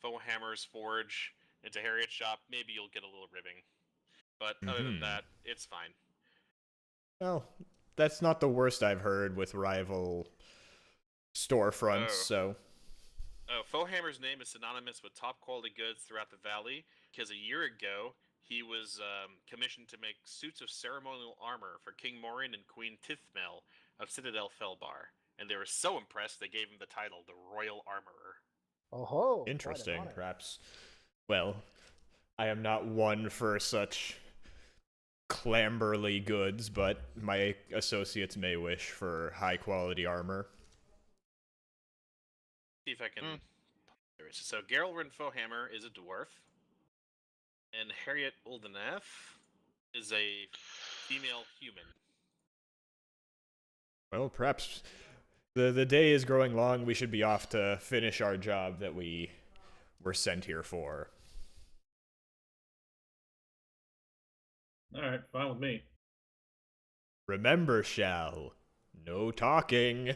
Fohammer's forge into Harriet's shop, maybe you'll get a little ribbing. But other than that, it's fine. Well, that's not the worst I've heard with rival storefronts, so... Fohammer's name is synonymous with top quality goods throughout the valley, because a year ago, he was commissioned to make suits of ceremonial armor for King Morin and Queen Tithmel of Citadel Felbar, and they were so impressed they gave him the title the Royal Armorer. Oh ho! quite an Interesting, honor. perhaps. Well, I am not one for such clamberly goods, but my associates may wish for high-quality armor. See if I can... There it is. So Geraldine Fohammer is a dwarf, and Harriet Uldenath is a female human. Well, perhaps the day is growing long. We should be off to finish our job that we were sent here for. Alright, fine with me. Remember, Shal, no talking.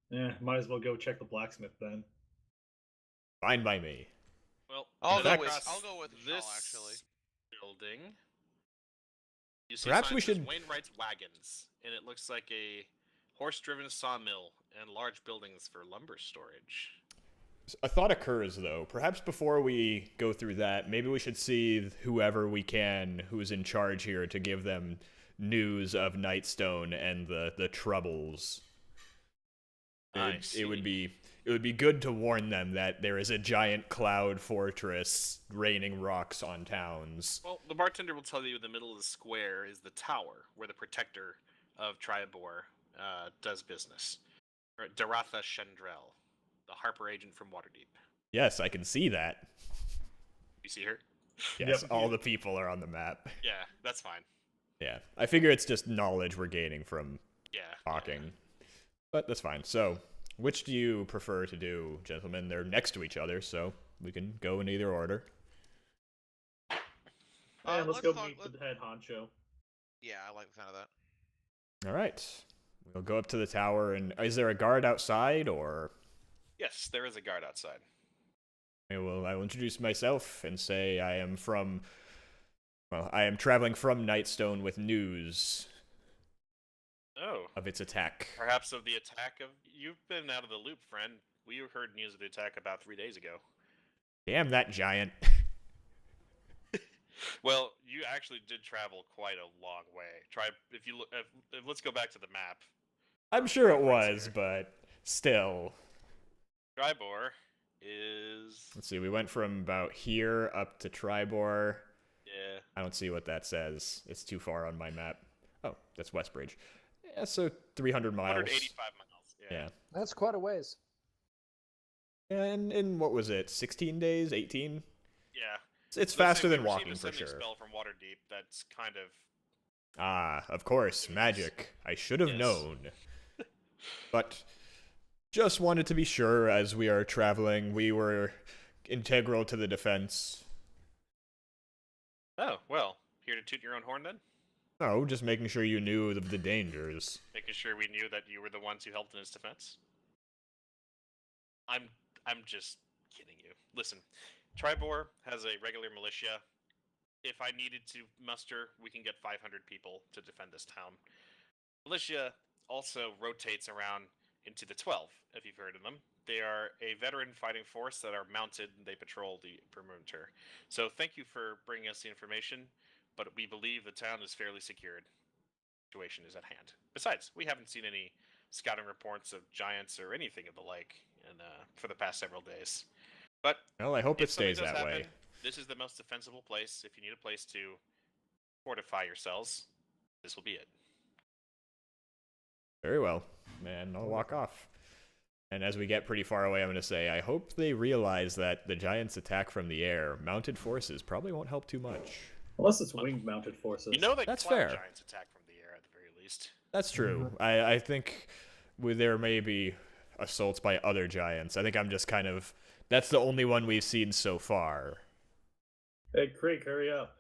Yeah, might as well go check the blacksmith then. Fine by me. Well, I'll then go with across Shal, actually. building. You see Perhaps signs we that says should- Wainwright's Wagons, and it looks like a horse-driven sawmill and large buildings for lumber storage. A thought occurs, though. Perhaps before we go through that, maybe we should see whoever we can who's in charge here to give them news of Nightstone and the troubles. It would be good to warn them that there is a giant cloud fortress raining rocks on towns. Well, the bartender will tell you in the middle of the square is the tower where the protector of Triabor does business. Daratha Shendrel, the Harper agent from Waterdeep. Yes, I can see that. You see her? Yes, Yep. all the people are on the map. Yeah, that's fine. Yeah, I figure it's just knowledge we're gaining from Yeah. talking. But that's fine. So, which do you prefer to do, gentlemen? They're next to each other, so we can go in either order. And let's let's go talk. meet the head honcho. Yeah, I like the sound of that. All right. We'll go up to the tower, and is there a guard outside, or... Yes, there is a guard outside. I will introduce myself and say I am from... Well, I am traveling from Nightstone with news Oh, of its attack. perhaps of the attack of... You've been out of the loop, friend. We heard news of the attack about 3 days ago. Damn that giant. Well, you actually did travel quite a long way. If you look. Let's go back to the map. I'm sure it Reference was, here. but still. Tribor is. Let's see, we went from about here up to Tribor. Yeah. I don't see what that says. It's too far on my map. Oh, that's Westbridge. Yeah, so 300 miles. 185 miles. Yeah. That's quite a ways. And in what was it, 16 days, 18? Yeah. It's Let's faster say we than received walking a for sending sure. spell from Waterdeep. That's kind of. Ah, of course, Yes. magic. I should have Yes. known. But just wanted to be sure as we are traveling, we were integral to the defense. Oh well, here to toot your own horn then. No, just making sure you knew of the dangers. Making sure we knew that you were the ones who helped in his defense. I'm just kidding you. Listen, Tribor has a regular militia. If I needed to muster, we can get 500 people to defend this town. Militia also rotates around into the 12, if you've heard of them. They are a veteran fighting force that are mounted and they patrol the perimeter. So thank you for bringing us the information, but we believe the town is fairly secured. The situation is at hand. Besides, we haven't seen any scouting reports of giants or anything of the like for the past several days. But Well, I hope if it stays something that does way. happen, this is the most defensible place. If you need a place to fortify yourselves, this will be it. Very well. And I'll walk off. And as we get pretty far away, I'm going to say, I hope they realize that the giants attack from the air. Mounted forces probably won't help too much. Unless it's winged mounted forces. You know that That's cloud fair. giants attack from the air at the very least. That's true. I think there may be assaults by other giants. I think I'm just kind of... That's the only one we've seen so far. Hey, Creek, hurry up.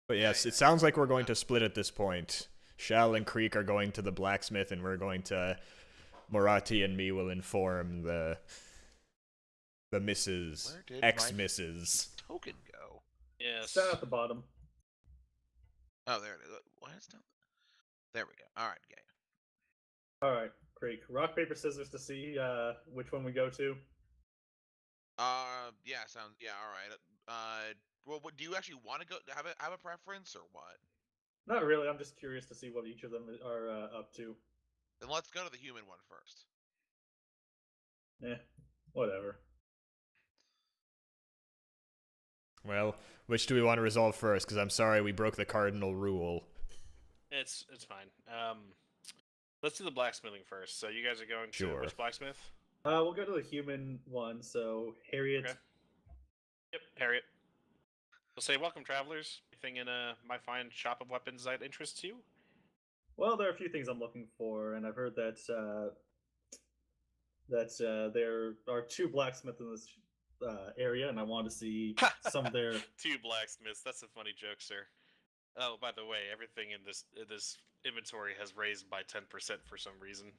But yes, it sounds like we're going to split at this point. Shal and Creek are going to the blacksmith, and we're going to... Morati and me will inform the missus, Where did my ex-missus. Token go? Yes. It's down at the bottom. Oh, there it is. Why is it down? There we go. All right, gang. Alright, Creek. Rock, paper, scissors to see which one we go to. Yeah, sounds. Yeah, all right. Well, do you actually want to go? Have a preference or what? Not really, I'm just curious to see what each of them are up to. Then let's go to the human one first. Whatever. Well, which do we want to resolve first? Because I'm sorry we broke the cardinal rule. It's fine. Let's do the blacksmithing first. So you guys are going to Sure. which blacksmith? We'll go to the human one, so Harriet. Okay. Yep, Harriet. We'll say, welcome, travelers. Anything in my fine shop of weapons that interests you? Well, there are a few things I'm looking for, and I've heard that there are two blacksmiths in this area, and I want to see some of their. Two blacksmiths. That's a funny joke, sir. Oh, by the way, everything in this inventory has raised by 10% for some reason.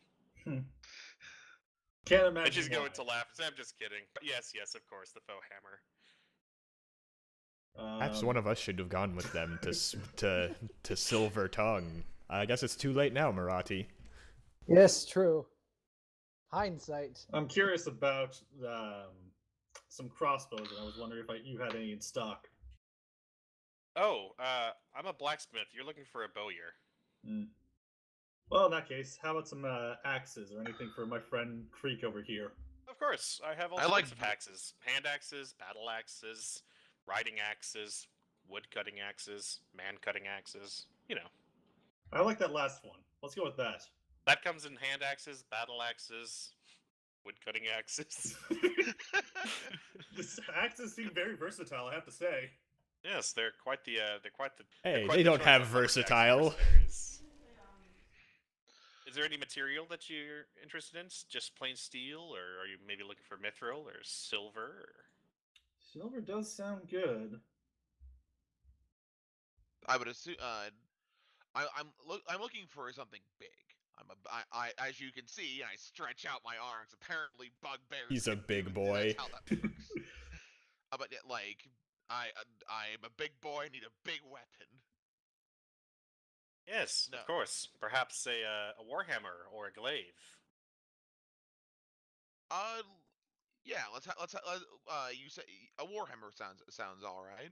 Can't I imagine. just why. going to laugh. I'm just kidding. But yes, of course, the faux hammer. Perhaps one of us should have gone with them to Silver Tongue. I guess it's too late now, Marathi. Yes, true. Hindsight. I'm curious about some crossbows, and I was wondering if you had any in stock. Oh, I'm a blacksmith. You're looking for a bowyer. Well, in that case, how about some axes or anything for my friend Creek over here? Of course, I have all I sorts like of axes. Hand axes, battle axes, riding axes, wood cutting axes, man cutting axes. You know. I like that last one. Let's go with that. That comes in hand axes, battle axes, wood cutting axes. This axes seem very versatile, I have to say. Yes, they're quite the Hey, quite they the don't choice have of lumberjacks and versatile. mercenaries. Is there any material that you're interested in? Just plain steel, or are you maybe looking for mithril or silver? Or... Silver does sound good. I would assume. I'm looking for something big. As you can see, I stretch out my arms. Apparently, bugbears He's a can do big that. boy. That's how that works. But like, I'm a big boy. I need a big weapon. Yes, No. of course. Perhaps a warhammer or a glaive. Uh, yeah. You say a warhammer sounds all right.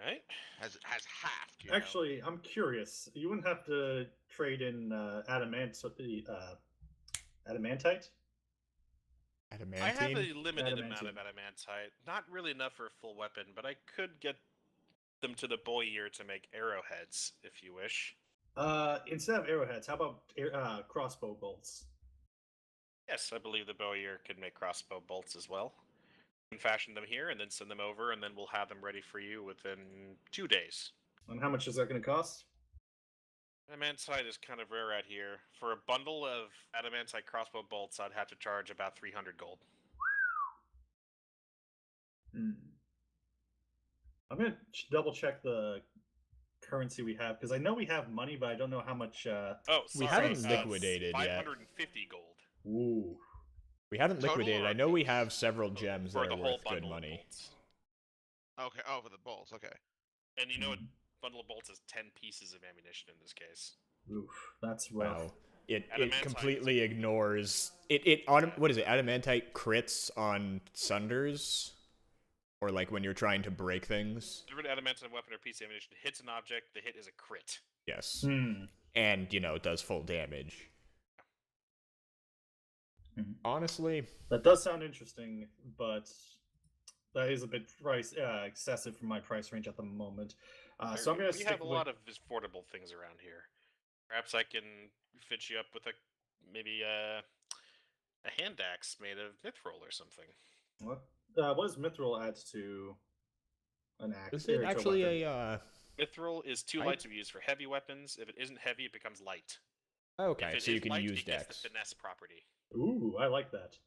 Right? Has halved, you know. Actually, I'm curious. You wouldn't have to trade in adamantite? I have Adamantine? a limited amount of Adamantine. adamantite. Not really enough for a full weapon, but I could get them to the boy ear to make arrowheads, if you wish. Instead of arrowheads, how about crossbow bolts? Yes, I believe the bow ear can make crossbow bolts as well. We can fashion them here and then send them over, and then we'll have them ready for you within 2 days. And how much is that going to cost? Adamantite is kind of rare out here. For a bundle of adamantite crossbow bolts, I'd have to charge about 300 gold. Hmm. I'm going to double check the currency we have because I know we have money, but I don't know how much. Oh, We sorry. haven't liquidated yet. 550 gold. Ooh. We haven't Total liquidated. or I know we piece? have several gems For that the are whole worth good bundle of money. bolts. Okay. Oh, for the bolts. Okay. And you know what? Hmm. Bundle of bolts is 10 pieces of ammunition in this case. Oof. That's rough. Wow. It Adamantite completely is- ignores what is it? Adamantite crits on sunders, or like when you're trying to break things. Delivered adamantite weapon or piece of ammunition hits an object. The hit is a crit. Yes, Hmm. and it does full damage. Hmm. Honestly, That does sound interesting, but that is a bit excessive for my price range at the moment. So I'm going to We stick have a with. lot of affordable things around here. Perhaps I can fit you up with maybe a hand axe made of mithril or something. What does mithril add to an axe? is it to a actually weapon? a? Mithril is too I- light to be used for heavy weapons. If it isn't heavy, it becomes light. Okay, If it so you is can light, use it gets the dex. finesse property. Ooh, I like that.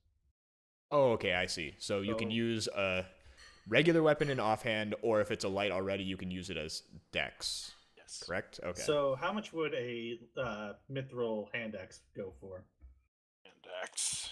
Oh, okay, I see. So you can So- use a regular weapon in offhand, or if it's a light already, you can use it as dex. Yes. Correct? Okay. So how much would a mithril hand axe go for? Hand axe.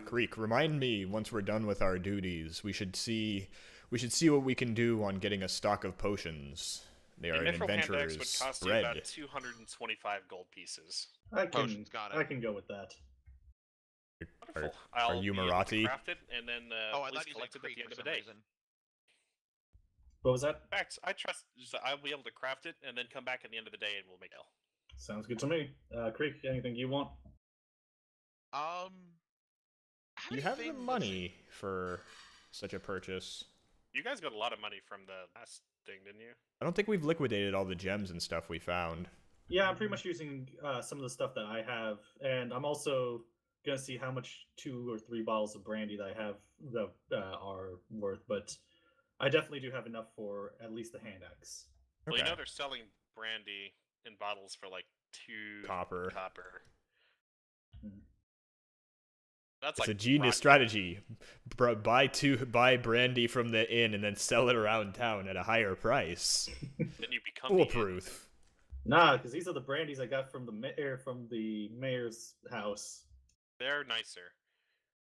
Creek, remind me once we're done with our duties. We should see what we can do on getting a stock of potions. They are A an mithril hand axe would adventurer's cost you bread. about 225 gold pieces. Potions, got it. I can go with that. Wonderful. Are I'll you be able to Marathi? craft it, and then Oh, I please thought you said collect it at Creek the end for of the some day. reason. What was that? In fact, I trust I'll be able to craft it and then come back at the end of the day and we'll make it. Sounds good to me. Creek, anything you want? How You many have the things- let's money see. for such a purchase. You guys got a lot of money from the last thing, didn't you? I don't think we've liquidated all the gems and stuff we found. Yeah, I'm pretty much using some of the stuff that I have, and I'm also gonna see how much 2 or 3 bottles of brandy that I have that are worth. But I definitely do have enough for at least the hand axe. Well, Okay. you know they're selling brandy in bottles for like 2 Copper. Hmm. That's It's like a genius rock- strategy. Buy brandy from the inn and then sell it around town at a higher price. Then you become the inn. Foolproof. Nah, because these are the brandies I got from the mayor's house. They're nicer.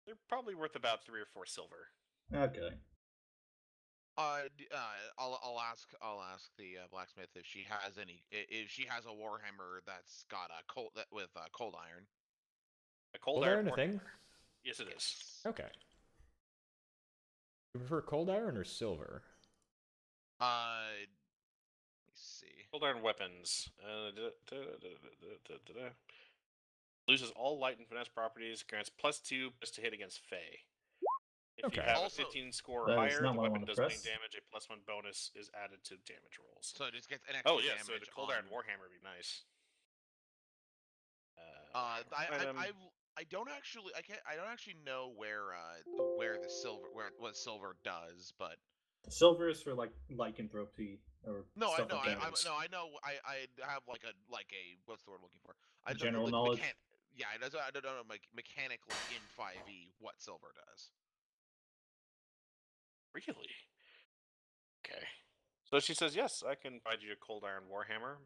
They're probably worth about 3 or 4 silver. Okay. I'll ask the blacksmith if she has a warhammer that's got a cold iron. A cold Cold iron iron a thing? warhammer. Yes, it is. Okay. You prefer cold iron or silver? Let me see. Cold iron weapons. Loses all light and finesse properties. Grants +2 just to hit against Fey. If Okay. you have Also- a 15 score or That is higher, not the what I weapon wanna does main press. damage. A +1 bonus is added to damage rolls. So it just gets an extra Oh yeah, damage. so the cold iron on- warhammer would be nice. I I don't actually know where the silver what silver does, but Silver is for like lycanthropy or no, stuff like that. I know I have like a what's the word I'm looking for? I just General like knowledge. yeah, I don't know mechanically in 5e what silver does. Really? Okay. So she says, yes, I can provide you a cold iron warhammer.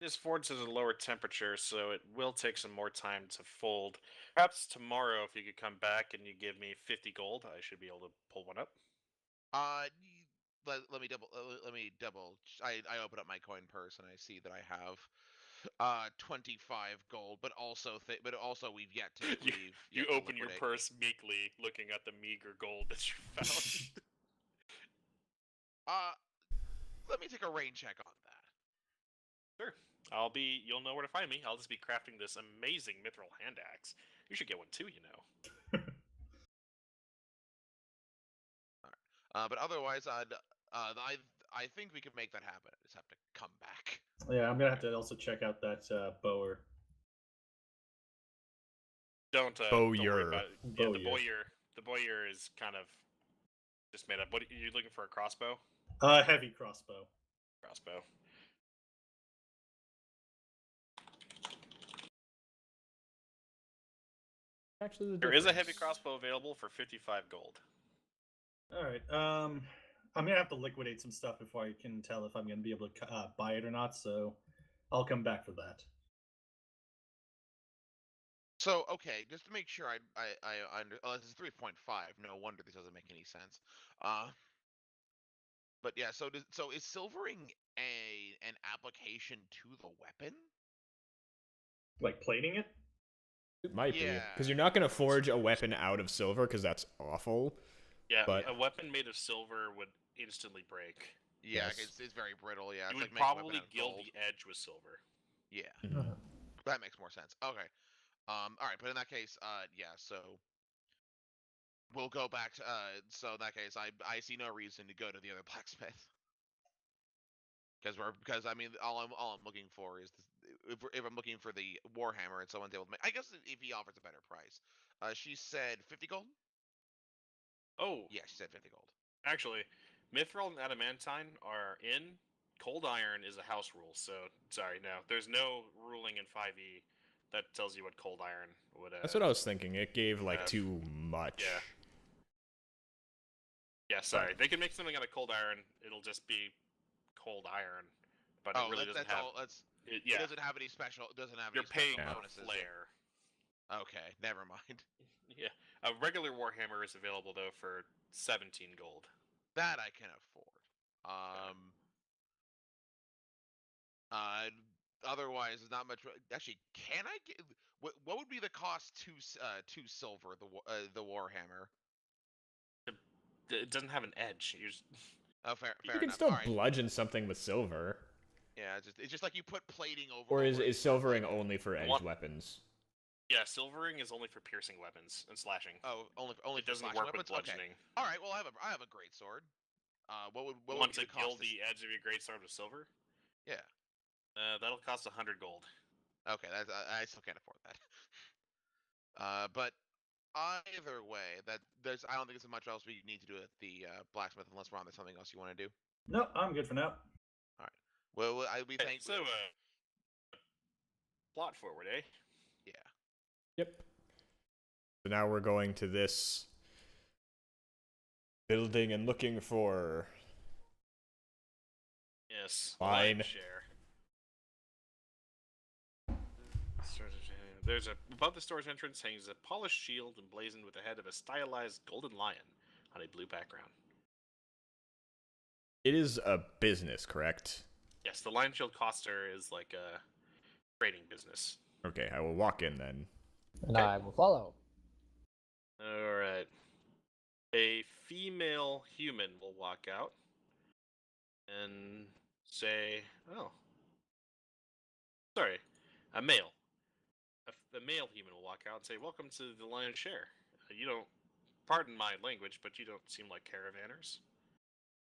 This forge is a lower temperature, so it will take some more time to fold. Perhaps tomorrow, if you could come back and you give me 50 gold, I should be able to pull one up. Let me double. Let me double. I open up my coin purse and I see that I have 25 gold, but also we've yet to You open your purse meekly, looking at the meager gold that you found. Let me take a rain check on that. Sure. You'll know where to find me. I'll just be crafting this amazing mithril hand axe. You should get one too, you know. But otherwise, I think we can make that happen. I just have to come back. Yeah, I'm gonna have to also check out that bower. Don't worry about it. Yeah, the boyer is kind of just made up. What are you looking for? A crossbow? Heavy crossbow. Crossbow. Actually, There is a heavy crossbow available for 55 gold. All right. I'm gonna have to liquidate some stuff before I can tell if I'm gonna be able to buy it or not. So I'll come back for that. So okay, just to make sure I this is 3.5. No wonder this doesn't make any sense. But yeah, so is silvering an application to the weapon? Like plating it? It might be, Yeah. because you're not going to forge a weapon out of silver, because that's awful. Yeah, but a weapon made of silver would instantly break. Yeah, Yes. it's very brittle. Yeah, You it's would like making a probably weapon out of gild gold. the edge with silver. Yeah, Mhm. that makes more sense. Okay. All right, but in that case, yeah, so we'll go back to so in that case, I see no reason to go to the other blacksmith. Because I mean all I'm looking for is if I'm looking for the warhammer and someone's able to make, I guess if he offers a better price. She said 50 gold. Oh, Yeah, she said 50 gold. actually, mithril and adamantine are in. Cold iron is a house rule, so sorry, no. There's no ruling in 5e that tells you what cold iron would. That's what I was thinking. It gave like have. too much. Yeah. Yeah, sorry. They can make something out of cold iron. It'll just be cold iron, but it really doesn't that's have. all. It It doesn't have any special. It doesn't have You're any special paying bonuses. flair. Okay, never mind. Yeah, a regular warhammer is available though for 17 gold. That I can afford. Otherwise, there's not much. Actually, can I get what would be the cost to silver the warhammer? It doesn't have an edge. Oh, fair You can enough. still All right. bludgeon something with silver. Yeah, it's just like you put plating over. Or over is it, silvering like, only for edged weapons? Yeah, silvering is only for piercing weapons and slashing. Oh, only It for doesn't slashing work weapons? with bludgeoning. Okay. All right. Well, I have a great sword. What would Want be to the cost? gild the edge of your greatsword with silver? Yeah. That'll cost 100 gold. Okay, I still can't afford that. But either way, I don't think there's much else we need to do at the blacksmith unless Ron, there's something else you want to do. No, I'm good for now. All right. Well, I'll be thankful. So, plot forward, eh? Yeah. Yep. So now we're going to this building and looking for Yes. Fine. Share. There's above the store's entrance hangs a polished shield emblazoned with the head of a stylized golden lion on a blue background. It is a business, correct? Yes, the lion shield coster is like a trading business. Okay, I will walk in then. And I will follow. All right. A female human will walk out and say, "Oh, sorry, a male." A male human will walk out and say, "Welcome to the Lion's Share. You don't, pardon my language, but you don't seem like caravanners."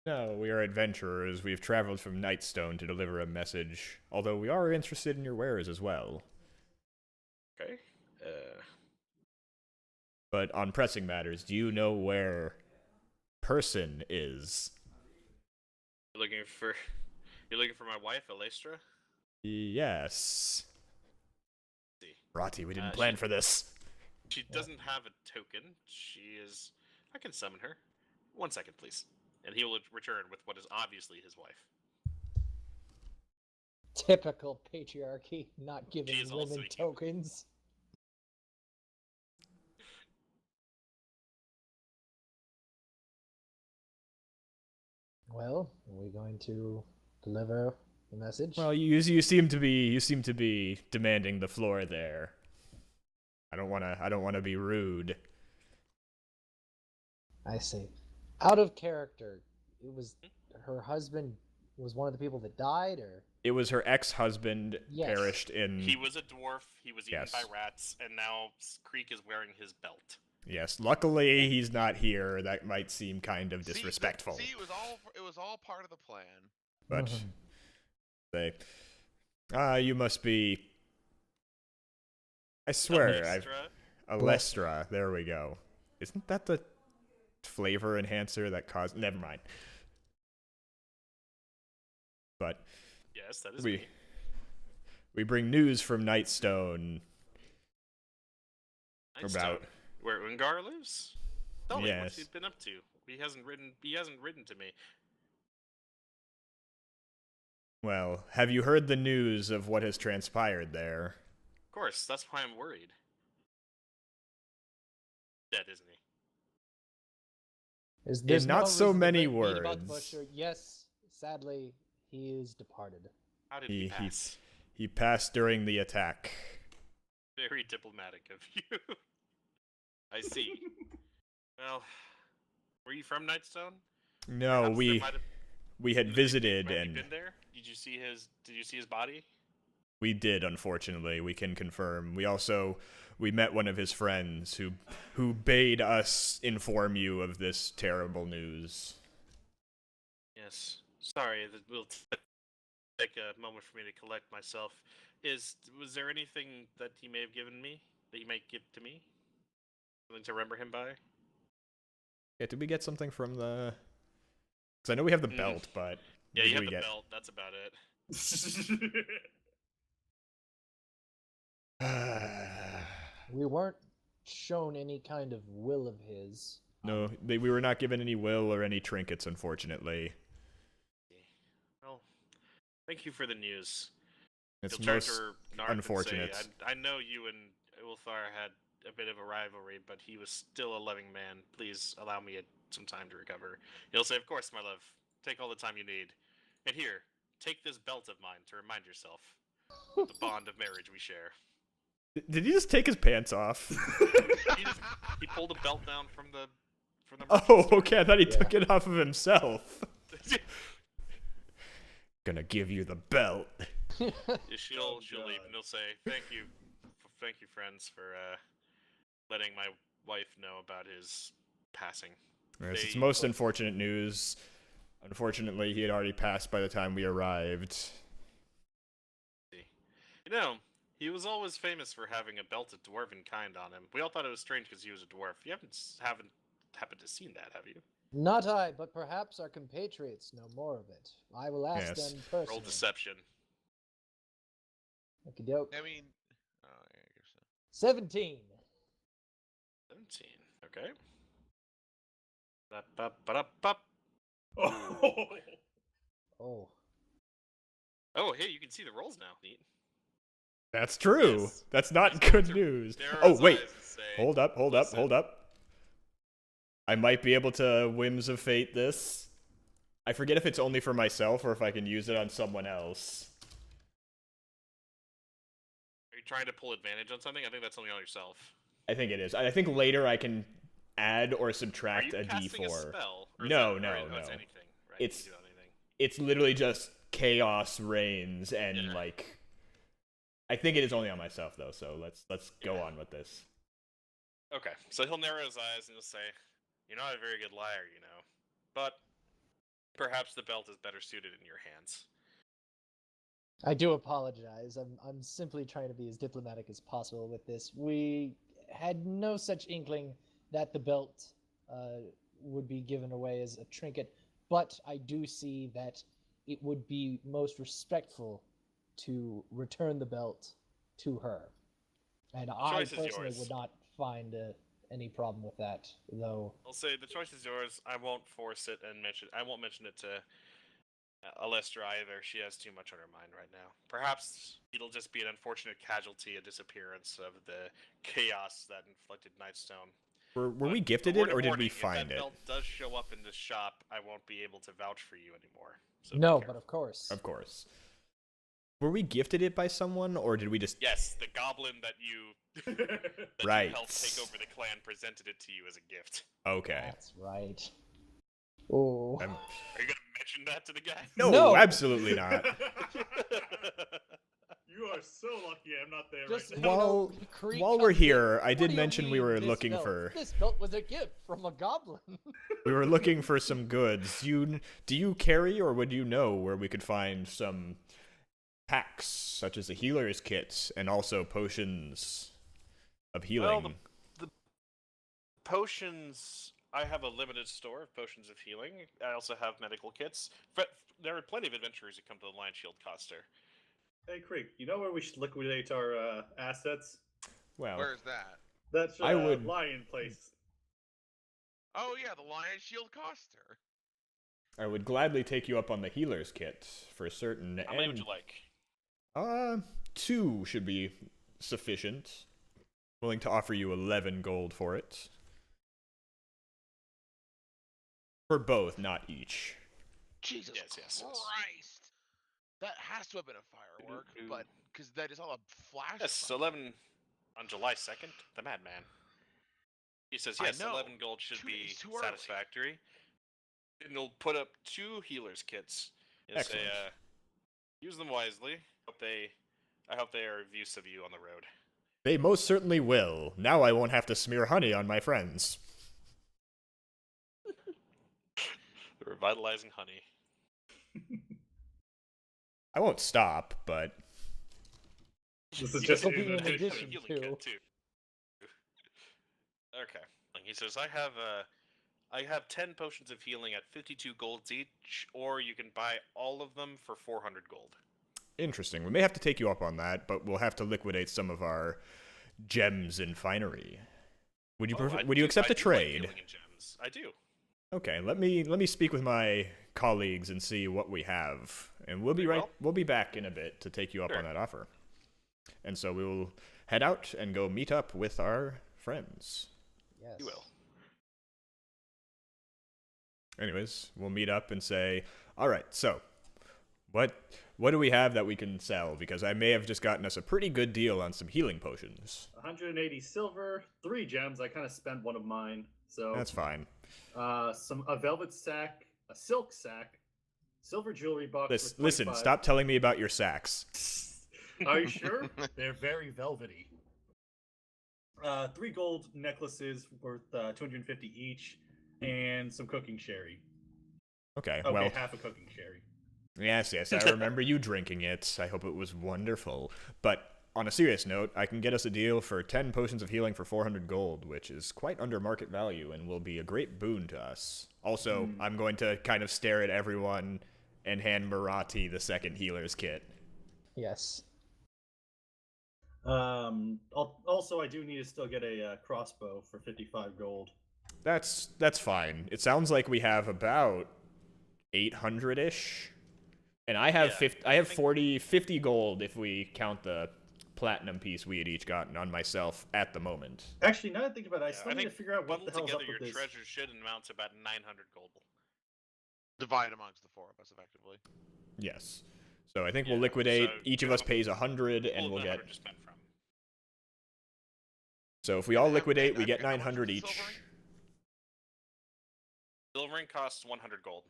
No, we are adventurers. We've traveled from Nightstone to deliver a message, although we are interested in your wares as well. Okay. But on pressing matters, do you know where person is? You're looking for my wife, Elestra? Yes. See. Rati, we didn't plan for this. She doesn't have a token. I can summon her. 1 second, please. And he will return with what is obviously his wife. Typical patriarchy, not giving is also women a human. tokens. Well, are we going to deliver the message? Well, you seem to be demanding the floor there. I don't wanna be rude. I see. Out of character, it was her husband was one of the people that died, or It was her ex-husband Yes. perished in. He was a dwarf. He was eaten Yes. by rats, and now Creek is wearing his belt. Yes, luckily he's not here. That might seem kind of disrespectful. See, it was all part of the plan. But Mhm. you must be. I swear, Elestra? Alestra. There we go. Isn't that the flavor enhancer that caused? Never mind. But Yes, that is we me. we bring news from Nightstone Nightstone. about. Where Ungar lives? Tell me what's he Yes. been up to. He hasn't written to me. Well, have you heard the news of what has transpired there? Of course, that's why I'm worried. Dead, isn't he? There's not no so reason to many beat about the words. bush. Yes, sadly, he is departed. How did he pass? He passed during the attack. Very diplomatic of you. I see. Well, were you from Nightstone? No, Perhaps there we might have- we had visited have you and been there? Did you see his body? we did, unfortunately. We can confirm. We met one of his friends who bade us inform you of this terrible news. Yes. Sorry, we'll take a moment for me to collect myself. Was there anything that he may have given me that you might give to me? Something to remember him by? Yeah, did we get something from the? Because I know we have the belt, but Yeah, did you have we the get? belt. That's about it. We weren't shown any kind of will of his. No, we were not given any will or any trinkets, unfortunately. Well, thank you for the news. It's He'll turn most to Narth unfortunate. and say, I know you and Ulthar had a bit of a rivalry, but he was still a loving man. Please allow me some time to recover. He'll say, of course, my love. Take all the time you need. And here, take this belt of mine to remind yourself of the bond of marriage we share. Did he just take his pants off? He pulled a belt down from the Oh, okay. I thought he took it off of himself. Gonna give you the belt. She'll leave and he'll say, thank you, friends, for letting my wife know about his passing. Yes, it's most unfortunate news. Unfortunately, he had already passed by the time we arrived. You know, he was always famous for having a belted dwarven kind on him. We all thought it was strange because he was a dwarf. You haven't happened to seen that, have you? Not I, but perhaps our compatriots know more of it. I will ask Yes. them personally. Roll deception. Okey-doke. I mean, oh, yeah, I guess so. 17. 17. Okay. Ba-ba-ba-da-bop. Oh. Oh, hey, you can see the rolls now. Neat. That's true. Yes. That's not He's going good to news. narrow Oh, his wait. eyes and say, Hold up. "Listen." I might be able to whims of fate this. I forget if it's only for myself or if I can use it on someone else. Are you trying to pull advantage on something? I think that's only on yourself. I think it is. I think later I can add or Are subtract you a casting d4. a spell? Or is No, that- no, or- oh, it's no. anything, right? It's- You can do anything. It's literally just chaos reigns and Yeah. like I think it is only on myself though, so let's go on with this. Okay, so he'll narrow his eyes and he'll say, "You're not a very good liar, you know, but perhaps the belt is better suited in your hands." I do apologize. I'm simply trying to be as diplomatic as possible with this. We had no such inkling that the belt would be given away as a trinket, but I do see that it would be most respectful to return the belt to her. And I choice is personally yours. would not find any problem with that, though. I'll say the choice is yours. I won't force it and mention. I won't mention it to Alestra either. She has too much on her mind right now. Perhaps it'll just be an unfortunate casualty, a disappearance of the chaos that inflicted Nightstone. Were But we gifted a it, word or of did warning, we find if that it? belt does show up in the shop, I won't be able to vouch for you anymore. So No, be but careful. of course. Of course. Were we gifted it by someone, or did we just... Yes, the goblin that you Right. you helped take over the clan presented it to you as a gift. Okay. That's right. Oh. Are you gonna mention that to the guy? No, No. absolutely not. You are so lucky I'm not there Just, right you now. While- know, Creek while we're comes in, here, I "What did do you mention we mean, were this looking belt? for- This belt was a gift from a goblin. We were looking for some goods. Do you carry, or would you know where we could find some packs, such as the healer's kits, and also potions of healing? Well, the potions. I have a limited store of potions of healing. I also have medical kits. But there are plenty of adventurers who come to the Lion Shield Coster. Hey, Creek, you know where we should liquidate our assets? Well, Where's that? That's I would- Lion Place. Oh yeah, the Lion Shield Coster. I would gladly take you up on the healer's kit for certain. How many would you like? 2 should be sufficient. Willing to offer you 11 gold for it. For both, not each. Jesus Yes. Christ! That has to have been a firework, but because that is all a flash. Yes, from- 11 on July 2nd. The Madman. He says, I yes, know. 11 gold should Too- be it's too early. satisfactory. And he'll put up 2 healer's kits. He'll say, Excellent. use them wisely. I hope they are of use of you on the road. They most certainly will. Now I won't have to smear honey on my friends. The revitalizing honey. I won't stop, but This is You just can This'll be do in the addition healing to. kit, too. Okay. He says, I have 10 potions of healing at 52 golds each, or you can buy all of them for 400 gold. interesting. We may have to take you up on that, but we'll have to liquidate some of our gems and finery. Would you would you accept a I do like trade? healing and gems. I do. Okay, let me speak with my colleagues and see what we have, and we'll be Very right. well. We'll be back in a bit to take you up Sure. on that offer. And so we will head out and go meet up with our friends. Yes. You will. Anyways, we'll meet up and say, all right, so what do we have that we can sell? Because I may have just gotten us a pretty good deal on some healing potions. 180 silver, 3 gems. I kind of spent one of mine, so That's fine. a velvet sack, a silk sack, silver jewelry box. for Listen, 25. stop telling me about your sacks. Are you sure? They're very velvety. 3 gold necklaces worth 250 each, and some cooking sherry. Okay, Okay, well, half a cooking sherry. yes, I remember you drinking it. I hope it was wonderful. But on a serious note, I can get us a deal for 10 potions of healing for 400 gold, which is quite under market value and will be a great boon to us. Also, I'm going to kind of stare at everyone and hand Marathi the second healer's kit. Yes. Also, I do need to still get a crossbow for 55 gold. That's fine. It sounds like we have about 800-ish. And I have Yeah, I have think- 50 gold if we count the platinum piece we had each gotten on myself at the moment. Actually, now that I think about it, I Yeah, still I need to think figure out what bundled the hell's up together, with your this. treasure should amount to about 900 gold. Divide amongst the 4 of us, effectively. Yes. So I think Yeah, we'll liquidate. so Each of you us have pays 100, and Full we'll get. 900 to spend from. So if we all Have- liquidate, and we I get forget how much 900 was each. silvering? Silvering costs 100 gold.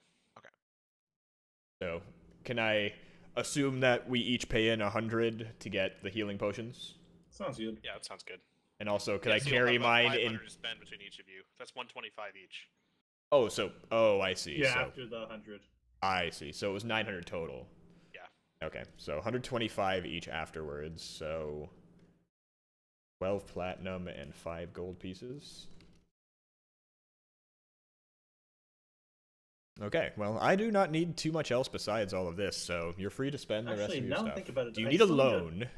So can I assume that we each pay in 100 to get the healing potions? Sounds good. Yeah, that sounds good. And also, could Yeah, I so you'll carry have about mine 500 in? to spend between each of you. That's 125 each. Oh, I see. Yeah, So after the 100. I see. So it was 900 total. Yeah. Okay, so 125 each afterwards. So 12 platinum and 5 gold pieces. Okay, well, I do not need too much else besides all of this, so you're free to spend the rest Actually, of your now that I stuff. think about it, Do you I need a still need to- loan?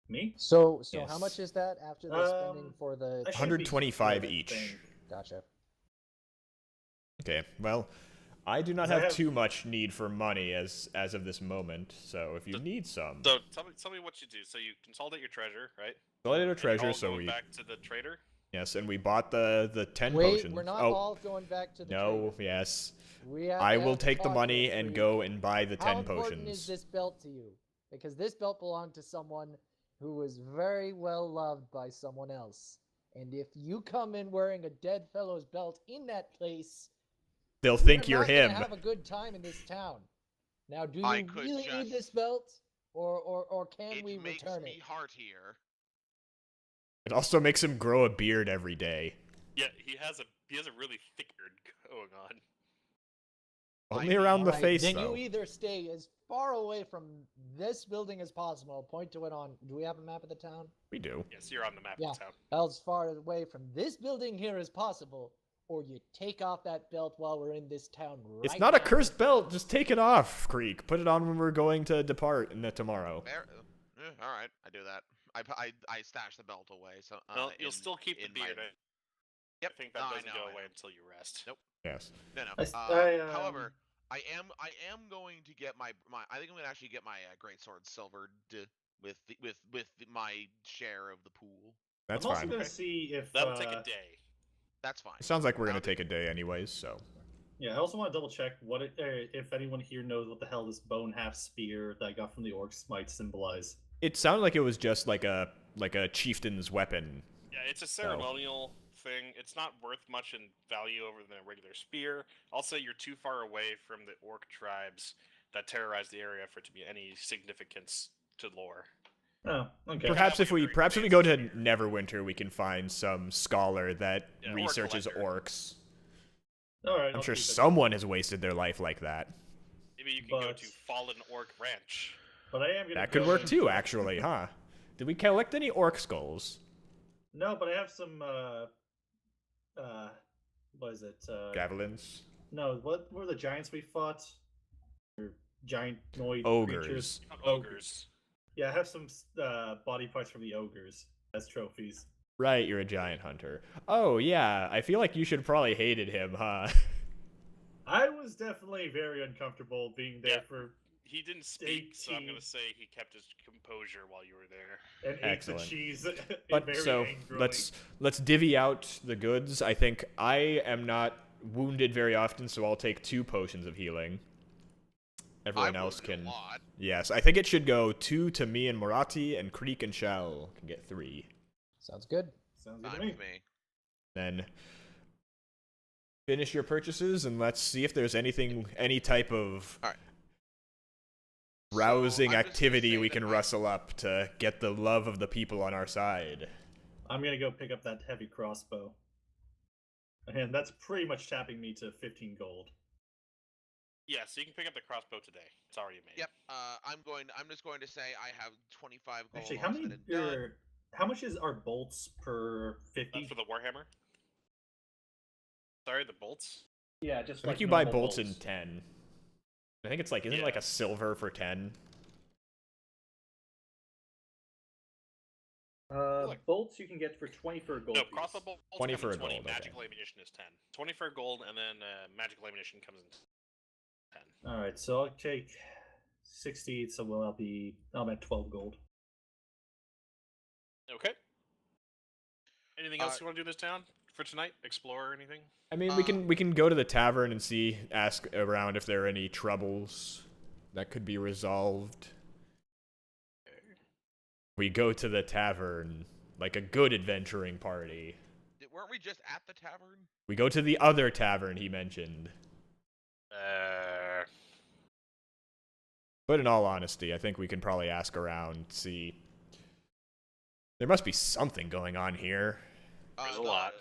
Me? So Yes. how much is that after the spending for the? I should be 125 good, I each. think. Gotcha. Okay, well, I do not 'Cause I have have- too much need for money as of this moment, so if you need some, So tell me what you do. So you consolidate your treasure, right? collect a And you're treasure, all so going we back to the trader. yes, and we bought the 10 Wait, potions. we're not oh, all going back to the no, trader. yes. We have I to will have a take the talk money here, and Freak. go and buy the 10 How important potions. is this belt to you? Because this belt belonged to someone who was very well loved by someone else. And if you come in wearing a dead fellow's belt in that place, They'll think we're you're not gonna him. have a good time in this town. Now, do I you could really need this just- belt, or can we It makes return me it? heartier. It also makes him grow a beard every day. Yeah, he has a really thick beard going on. Only around the Alright, face, then though. you either stay as far away from this building as possible. I'll point to it on. Do we have a map of the town? We do. Yes, you're on the map Yeah. of town. As far away from this building here as possible, or you take off that belt while we're in this town right It's not a now. cursed belt. Just take it off, Creek. Put it on when we're going to depart tomorrow. Fair, all right, I do that. I stash the belt away. So Well, you'll in- still keep the in my- beard. Yep. I think that no, I doesn't know, go I away know. until you rest. Nope. Yes. No, no. However, I am going to get my I think I'm gonna actually get my great sword silvered with my share of the pool. That's I'm also fine. gonna see if That'll take a day. That's fine. It sounds like we're That'll gonna take be- a day anyways, so. Yeah, I also want to double check if anyone here knows what the hell this bone half spear that I got from the orcs might symbolize. It sounded like it was just like a chieftain's weapon. Yeah, it's a ceremonial thing. It's not worth much in value over than a regular spear. Also, you're too far away from the orc tribes that terrorize the area for it to be any significance to lore. Oh, okay. Perhaps like if a we very perhaps if we go to fancy spear. Neverwinter, we can find some scholar that Yeah, or researches collector. orcs. All right. I'm I'll sure keep it. someone has wasted their life like that. Maybe you can go But- to Fallen Orc Ranch. But I am gonna. That could go work and- too, actually, huh? Did we collect any orc skulls? No, but I have some. What is it? Javelins? No, what were the giants we fought? Or giant noid Ogres. creatures? Ogres. Yeah, I have some body parts from the ogres as trophies. Right, you're a giant hunter. Oh, yeah, I feel like you should probably hated him, huh? I was definitely very uncomfortable being there Yeah. for He didn't speak, so I'm 18. gonna say he kept his composure while you were there. and Excellent. ate the cheese. But very so angrily. let's divvy out the goods. I think I am not wounded very often, so I'll take 2 potions of healing. Everyone I else wounded can. a lot. Yes, I think it should go 2 to me and Morati, and Creek and Shell can get 3. Sounds good. Sounds good Fine to me. with me. Then finish your purchases, and let's see if there's any type of Alright. rousing So, I'm just gonna activity say we that can rustle up to get the love of the people on our side. I'm gonna go pick up that heavy crossbow, and that's pretty much tapping me to 15 gold. Yeah, so you can pick up the crossbow today. It's already made. Yep. I'm just going to say I have 25 gold. Actually, how all many? said and done. How much is our bolts per 50? That's for the Warhammer? Sorry, the bolts? Yeah, just I like think you buy normal bolts in 10. I think it's like, isn't it like Yeah. a silver for 10? Like- Bolts you can get for 20 for a gold. No, piece. crossbow bolts 20 come for in a 20. gold, okay. Magical ammunition is 10. 20 for gold, and then magical ammunition comes in 10. All right, so I'll take 60. So I'm at 12 gold. Okay. Anything else Uh, you want to do in this town for tonight? Explore or anything? I mean, we can go to the tavern and ask around if there are any troubles that could be resolved. We go to the tavern like a good adventuring party. Weren't we just at the tavern? We go to the other tavern he mentioned. But in all honesty, I think we can probably ask around, see. There must be something going on here. There's a lot.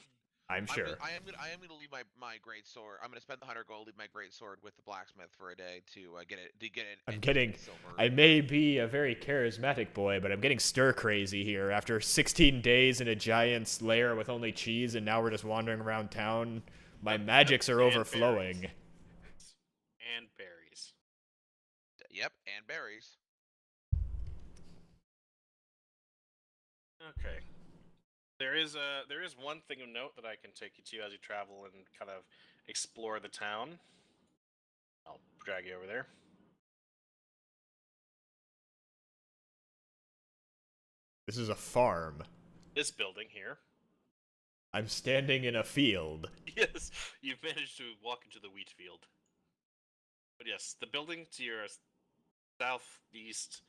I'm sure. I am gonna leave my great sword. I'm gonna spend the 100 gold, leave my great sword with the blacksmith for a day to get it. I'm getting I may be a very charismatic boy, but I'm getting stir crazy here. After 16 days in a giant's lair with only cheese, and now we're just wandering around town. My magics are And overflowing. berries. And berries. Yep, and berries. Okay. There is one thing of note that I can take you to as you travel and kind of explore the town. I'll drag you over there. This is a farm. This building here. I'm standing in a field. Yes, you've managed to walk into the wheat field. But yes, the building to your southeast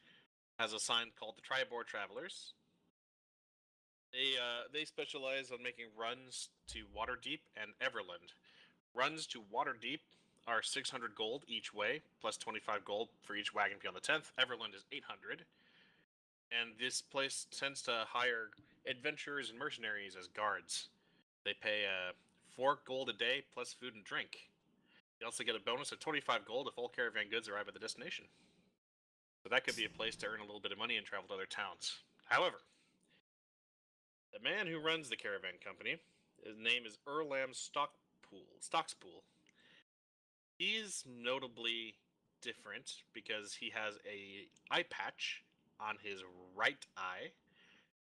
has a sign called the Tribord Travelers. They specialize on making runs to Waterdeep and Everland. Runs to Waterdeep are 600 gold each way, plus 25 gold for each wagon beyond the 10th. Everland is 800. And this place tends to hire adventurers and mercenaries as guards. They pay 4 gold a day plus food and drink. You also get a bonus of 25 gold if all caravan goods arrive at the destination. So that could be a place to earn a little bit of money and travel to other towns. However, the man who runs the caravan company, his name is Erlam Stockspool. He's notably different because he has a eye patch on his right eye.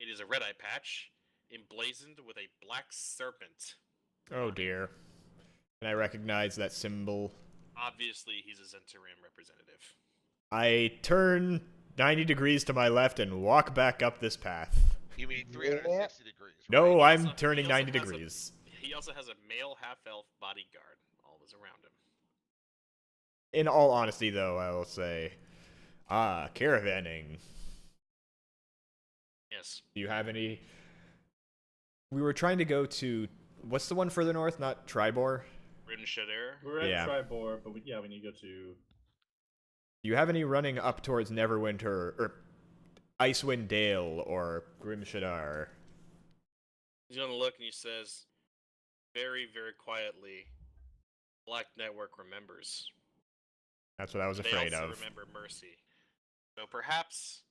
It is a red eye patch emblazoned with a black serpent. Oh dear. Can I recognize that symbol? Obviously, he's a Zentarim representative. I turn 90 degrees to my left and walk back up this path. You mean 360 degrees, right? No, I'm Also- turning he also 90 has a- degrees. He also has a male half-elf bodyguard always around him. In all honesty, though, I will say, caravanning. Yes. Do you have any? We were trying to go to, what's the one further north? Not Tribor? Rin Shader. We're at Yeah. Tribor, but we need to go to. Do you have any running up towards Neverwinter or Icewind Dale or Grimshadar? He's gonna look and he says, very, very quietly, Black Network remembers. That's what I was They afraid also of. remember mercy. So perhaps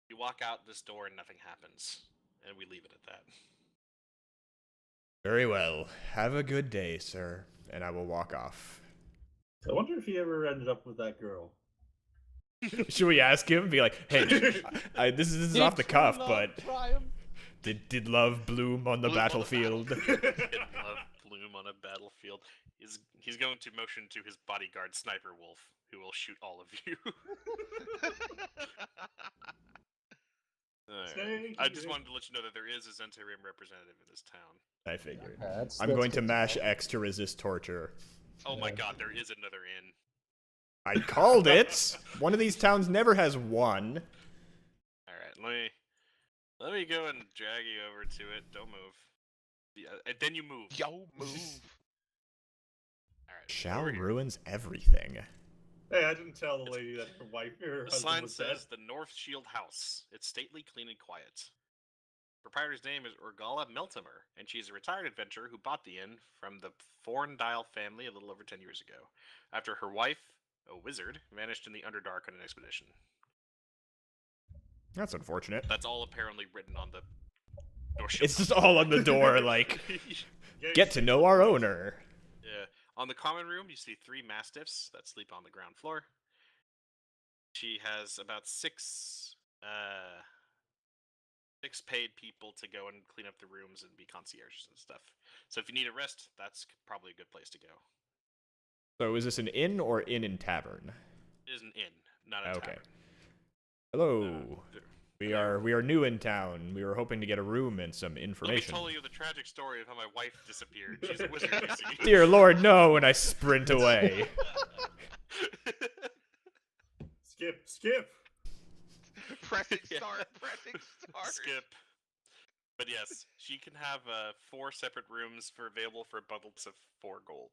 you walk out this door and nothing happens, and we leave it at that. Very well. Have a good day, sir. And I will walk off. I wonder if he ever ended up with that girl. Should we ask him? Be like, hey, this is off the cuff, Did but love triumph? did love bloom on the Bloom on the battlefield? Didn't love Bloom on a battlefield. He's going to motion to his bodyguard, Sniper Wolf, who will shoot all of you. Alright. Snake I just eater. wanted to let you know that there is a Zentarim representative in this town. I figured. That's I'm going to good mash know. X to resist torture. Oh my Yeah. god, there is another inn. I called it. One of these towns never has one. Alright, let me go and drag you over to it. Don't move. Yeah, and then you move. Yo, move. Alright. Shall over here. ruins everything. Hey, I didn't tell the lady that her wife or her The husband sign was dead. says the North Shield House. It's stately, clean, and quiet. Proprietor's name is Urgala Meltimer, and she's a retired adventurer who bought the inn from the Thorndile family a little over 10 years ago, after her wife, a wizard, vanished in the Underdark on an expedition. That's unfortunate. That's all apparently written on the North Shield It's just all on the door, like, Yeah, get to know our owner. Yeah. On the common room, you see 3 mastiffs that sleep on the ground floor. She has about 6 paid people to go and clean up the rooms and be concierges and stuff. So if you need a rest, that's probably a good place to go. So is this an inn or inn and tavern? It is an inn, not a Okay. tavern. Hello. th- We are new in town. We were hoping to get a room and some Let me information. tell you the tragic story of how my wife disappeared. She's a wizard, you see. Dear Lord, no! And I sprint away. Skip. Pressing Yeah. start. Pressing start. Skip. But yes, she can have 4 separate rooms available for bundles of 4 gold.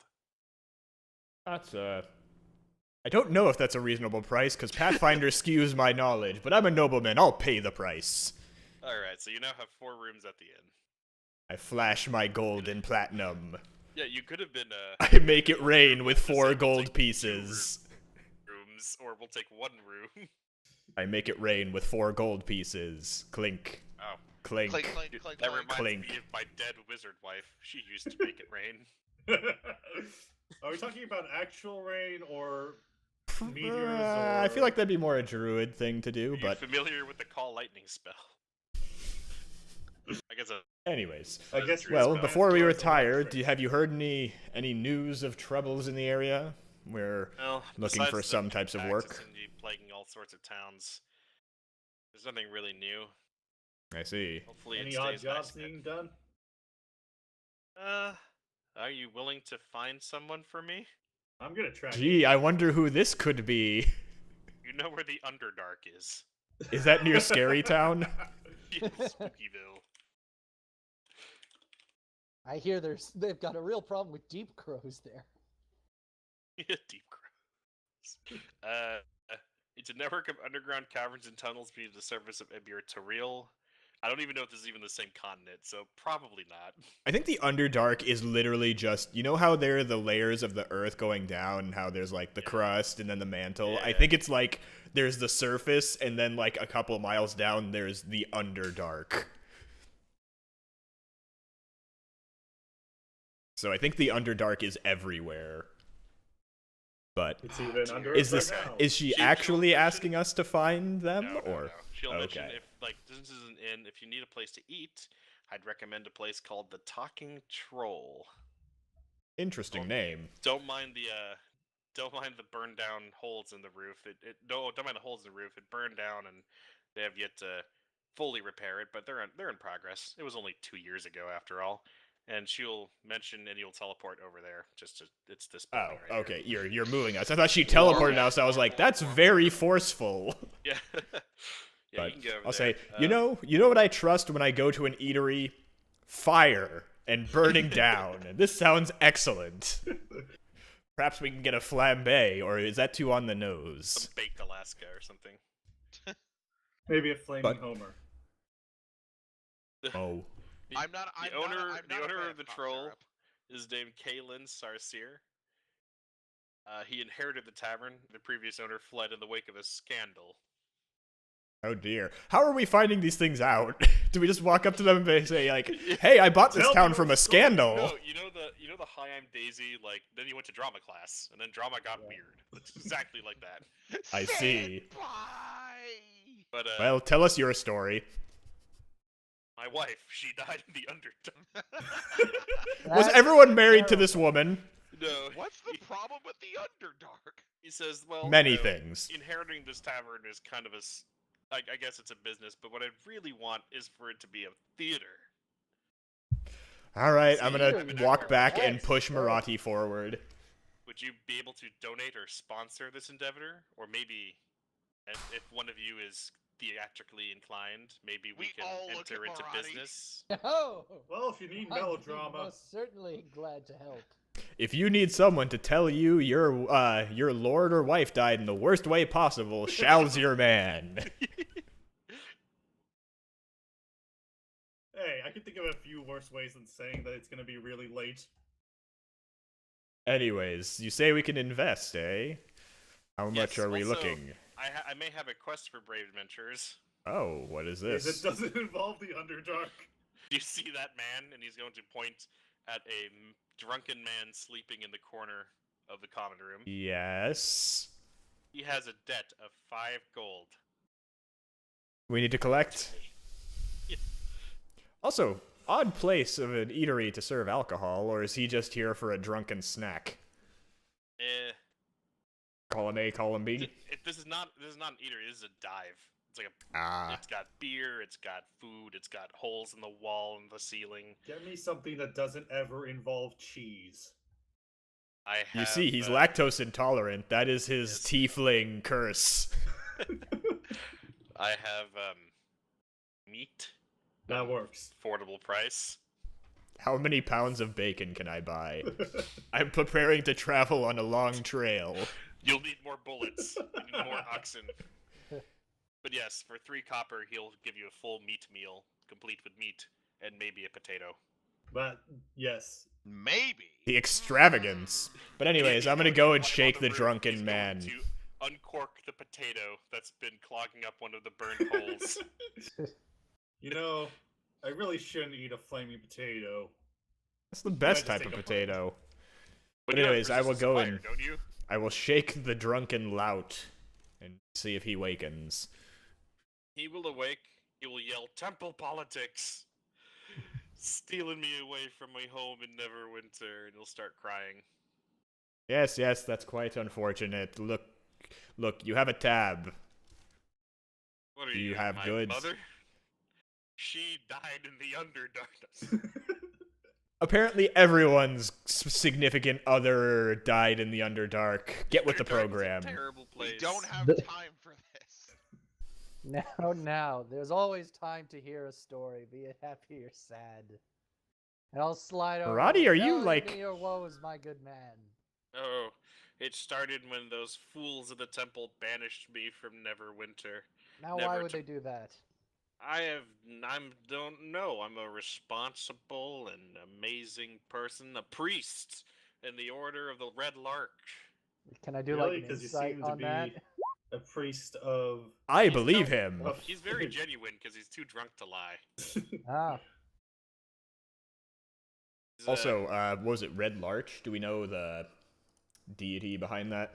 That's I don't know if that's a reasonable price, because Pathfinder skews my knowledge, but I'm a nobleman. I'll pay the price. Alright, so you now have 4 rooms at the inn. I flash my gold and platinum. Yeah, you could have been I make it rain with 4 Disabled gold like pieces. rooms rooms, or we'll take one room. I make it rain with 4 gold pieces. Clink. Oh, Clink. Clink, clink, clink, that clink. reminds Clink. me of my dead wizard wife. She used to make it rain. Are we talking about actual rain or meteors? Or... I feel like that'd be more a druid thing to Are do, you but familiar with the call lightning spell? I guess anyways. I guess Well, Rizzo before has we to retire, electric. have you heard any news of troubles in the area? We're well, looking besides for the some types of tax work. that's indeed plaguing all sorts of towns. There's nothing really new. I see. Hopefully, Any it odd stays jobs nice. being done? Are you willing to find someone for me? I'm gonna track. Gee, I wonder who this could be. You know where the Underdark is. Is that near Scary Town? Spookyville. I hear they've got a real problem with deep crows there. Deep crows. It's a network of underground caverns and tunnels beneath the surface of Ebir Taril. I don't even know if this is even the same continent, so probably not. I think the Underdark is literally just, you know how there are the layers of the earth going down, and how there's like the crust and then the mantle? I Yeah. think it's like there's the surface, and then like a couple miles down there's the Underdark. So I think the Underdark is everywhere. But It's even under. is right this now. is she She- actually she'll- asking us to find them, No, or no. She'll mention okay. if like this is an inn, if you need a place to eat, I'd recommend a place called the Talking Troll. interesting name? Don't mind the burned down holes in the roof. Don't mind the holes in the roof. It burned down and they have yet to fully repair it, but they're in progress. It was only 2 years ago after all. And she'll mention and you'll teleport over there. It's this Oh, building right okay. You're moving us. I thought she teleported us. So I was like, that's very forceful. here. Yeah. Yeah, But you can go over I'll there. say, you know what I trust when I go to an eatery? Fire and burning down. And this sounds excellent. Perhaps we can get a flambe, or is that too on the nose? some baked Alaska or something. Maybe a flaming But- Homer. Oh, The I'm not a owner fan of the cough troll syrup. is named Kalen Sarsier. He inherited the tavern. The previous owner fled in the wake of a scandal. oh dear. How are we finding these things out? Do we just walk up to them and say like, "Hey, I bought this Tell me town your from a story." scandal"? No, you know the Hi, I'm Daisy. Like then you went to drama class, and then drama got weird. It's exactly like that. I see. Bye. But Well, tell us your story. my wife, she died in the Underdark. Was That's everyone married to terrible. this woman? No, What's the problem with the Underdark? he says, well, Many you know, things. Inheriting this tavern is kind of I guess it's a business, but what I really want is for it to be a theater. All right, I'm Theater, gonna you walk know. back and Yes, push sure. Marathi forward. Would you be able to donate or sponsor this endeavor? Or maybe, if one of you is theatrically inclined, maybe we We can all look enter at into Marathi. business. Oh, Well, if you need I'd be melodrama, most certainly glad to help. If you need someone to tell you your lord or wife died in the worst way possible, shall's your man. hey, I can think of a few worse ways than saying that it's gonna be really late. Anyways, you say we can invest, eh? How much Yes, are we also- looking? I may have a quest for brave adventurers. Oh, what is If this? it doesn't involve the Underdark. Do you see that man? And he's going to point at a drunken man sleeping in the corner of the common room. Yes. He has a debt of 5 gold. We need to collect. Yeah. Also, odd place of an eatery to serve alcohol, or is he just here for a drunken snack? Column A, column B. This is not an eatery. This is a dive. It's like Ah, It's got beer. It's got food. It's got holes in the wall and the ceiling. Get me something that doesn't ever involve cheese. I have. you see, he's lactose intolerant. That is his Yes. tiefling curse. I have meat. That works. Affordable price. How many pounds of bacon can I buy? I'm preparing to travel on a long trail. You'll need more bullets. You need more oxen. But yes, for 3 copper, he'll give you a full meat meal, complete with meat and maybe a potato. But yes, Maybe. The extravagance. But anyways, I'm gonna go and shake the He's drunken going man. to uncork the potato that's been clogging up one of the burnt holes. You know, I really shouldn't eat a flaming potato. That's the Can I best just type take of a bite? potato. But But you have anyways, I will resistance to go fire, and don't you? I will shake the drunken lout and see if he wakens. He will awake. He will yell, "Temple politics! Stealing me away from my home in Neverwinter," and he'll start crying. Yes, that's quite unfortunate. Look, you have a tab. What are Do you you, have my goods? mother? She died in the Underdarkness. Apparently, everyone's significant other died in the Underdark. Get with the Underdark is a program. terrible place. We don't have The- time for this. Now, there's always time to hear a story, be it happy or sad. And I'll slide over. Marati, are you, "Tell like- me your woes, my good man?" Oh, it started when those fools of the temple banished me from Neverwinter. Now, Never why would to- they do that? I don't know. I'm a responsible and amazing person, a priest in the Order of the Red Lark. Can I do Really? like an Because you insight seem to on be that? a priest of. I He's believe no- him. of- He's very genuine because he's too drunk to lie. Ah, He's, Also, what was it Red Larch? Do we know the deity behind that?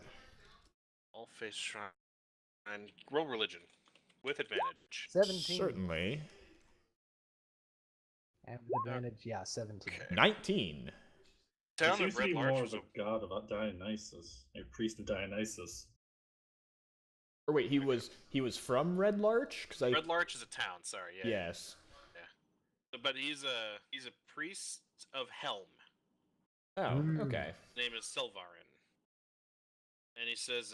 all face shrine and roll religion with advantage. 17. Certainly. And with advantage, yeah, 17. Okay. 19. He Town seems of to be Red more Larch of was a god of Dionysus, a priest of Dionysus. Or wait, he was from Red Larch? Cause Red Larch is a town. Sorry, yeah. Yes. But he's a priest of Helm. Oh, Mm. okay. His name is Silvarin, and he says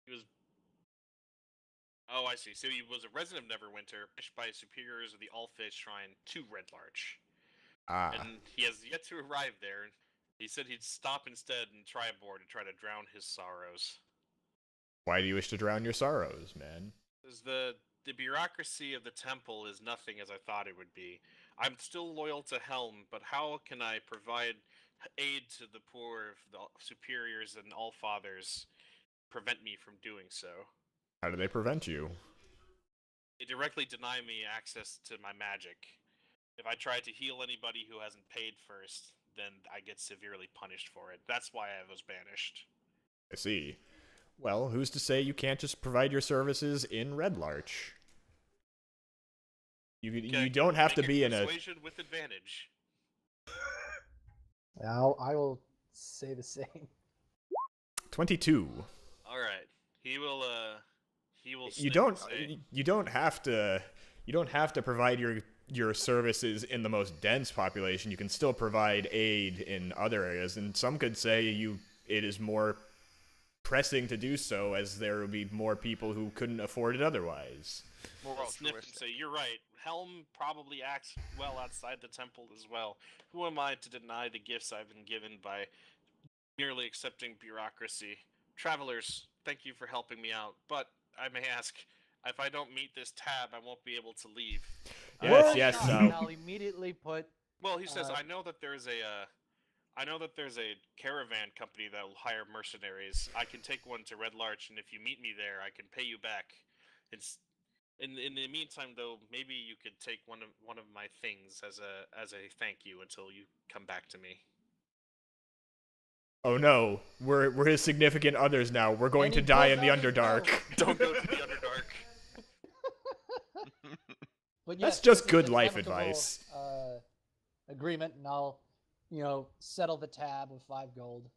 he was. Oh, I see. So he was a resident of Neverwinter, pushed by superiors of the All-Face Shrine to Red Larch. Ah. And he has yet to arrive there. He said he'd stop instead in Triboar to try to drown his sorrows. Why do you wish to drown your sorrows, man? Because the bureaucracy of the temple is nothing as I thought it would be. I'm still loyal to Helm, but how can I provide aid to the poor if the superiors and allfathers prevent me from doing so? How do they prevent you? They directly deny me access to my magic. If I try to heal anybody who hasn't paid first, then I get severely punished for it. That's why I was banished. I see. Well, who's to say you can't just provide your services in Red Larch? You don't have to Make be in a... persuasion with advantage. I will say the same. 22. All right. He will. You stick don't and say, you don't have to provide your services in the most dense population. You can still provide aid in other areas, and some could say it is more pressing to do so, as there will be more people who couldn't afford it otherwise. More I'll sniff and altruistic. say, "You're right. Helm probably acts well outside the temple as well. Who am I to deny the gifts I've been given by merely accepting bureaucracy? Travelers, thank you for helping me out, but I may ask, if I don't meet this tab, I won't be able to leave." Yes, Well, yes, shot, so- and I'll immediately put. Well, he says, Uh, I know that there's a caravan company that will hire mercenaries. I can take one to Red Larch, and if you meet me there, I can pay you back. It's in the meantime, though, maybe you could take one of my things as a thank you until you come back to me. Oh no, we're his significant others now. We're going And to he die pulls in the out his Underdark. belt. Don't go to the Underdark. But That's yes, just this is good an life amicable, advice. Agreement, and I'll, settle the tab with 5 gold.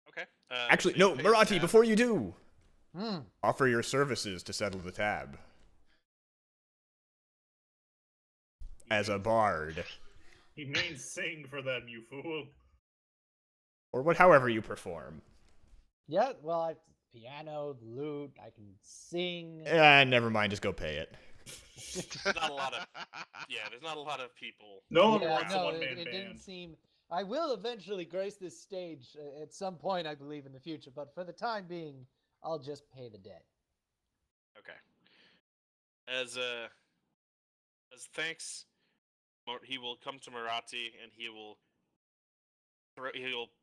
Okay. Actually, so no, you pay Marati, tab. before you do, Hmm. offer your services to settle the tab. As a bard. He means sing for them, you fool. Or however you perform. Yeah, well, I piano, lute, I can sing. Never mind, just go pay it. There's not a lot of there's not a lot of people. No one Yeah, wants a no, one-man it band. didn't seem. I will eventually grace this stage at some point, I believe, in the future. But for the time being, I'll just pay the debt. Okay. As thanks, he will come to Marathi and he will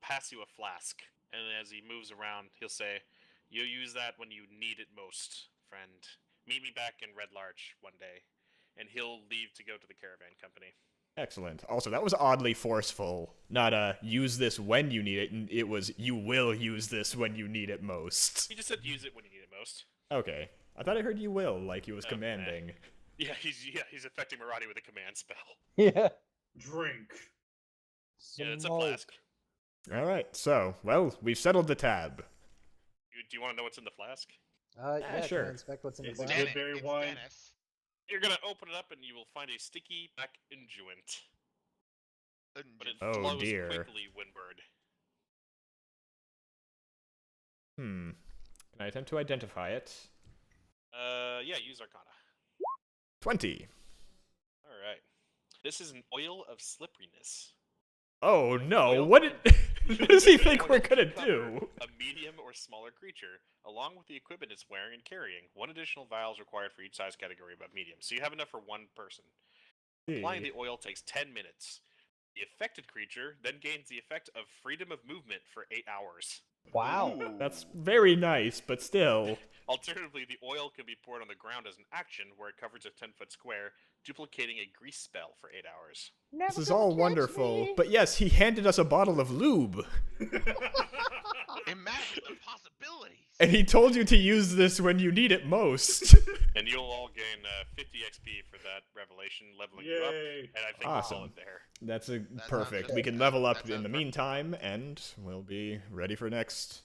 pass you a flask, and as he moves around, he'll say, "You'll use that when you need it most, friend. Meet me back in Red Larch one day." And he'll leave to go to the caravan company. Excellent. Also, that was oddly forceful. Not use this when you need it, and it was you will use this when you need it most. He just said use it when you need it most. Okay. I thought I heard you will, like he was Okay. commanding. Yeah, he's affecting Maradi with a command spell. Yeah. Drink. Yeah, it's a Smoke. flask. Alright, so, well, we've settled the tab. Do you want to know what's in the flask? Yeah, sure. Can I inspect what's in the Is it flask? good? Dennis, berry it's wine. Dennis. You're gonna open it up and you will find a sticky black unguent, but it Oh, flows dear. quickly windward. Can I attempt to identify it? Yeah, use Arcana. 20. All right. This is an oil of slipperiness. Oh no, Oil what does he think Oil we're can gonna cover do? A medium or smaller creature, along with the equipment it's wearing and carrying. One additional vial is required for each size category above medium, so you have enough for one person. Applying the oil takes 10 minutes. The affected creature then gains the effect of freedom of movement for 8 hours. Wow. That's very nice, but still. Alternatively, the oil can be poured on the ground as an action where it covers a 10-foot square, duplicating a grease spell for 8 hours. This is all wonderful, but yes, he handed us a bottle of lube. Imagine the possibilities. And he told you to use this when you need it most. And you'll all gain 50 XP for that revelation, leveling you up. Yay. And I think Awesome. we'll call it there. That's not perfect. just- We can level up that in sounds the perfect. meantime, and we'll be ready for next.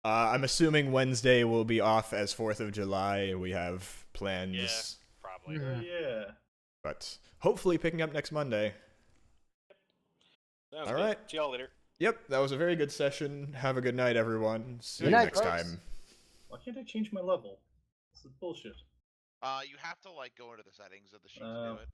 I'm assuming Wednesday will be off as 4th of July. We have plans, Yeah, probably. Mhm. Yeah. but hopefully picking up next Monday. Sounds All good. right. See y'all later. Yep, that was a very good session. Have a good night, everyone. See Good you night, next folks. time. Why can't I change my level? This is bullshit. You have to like go into the settings of the sheet to do it.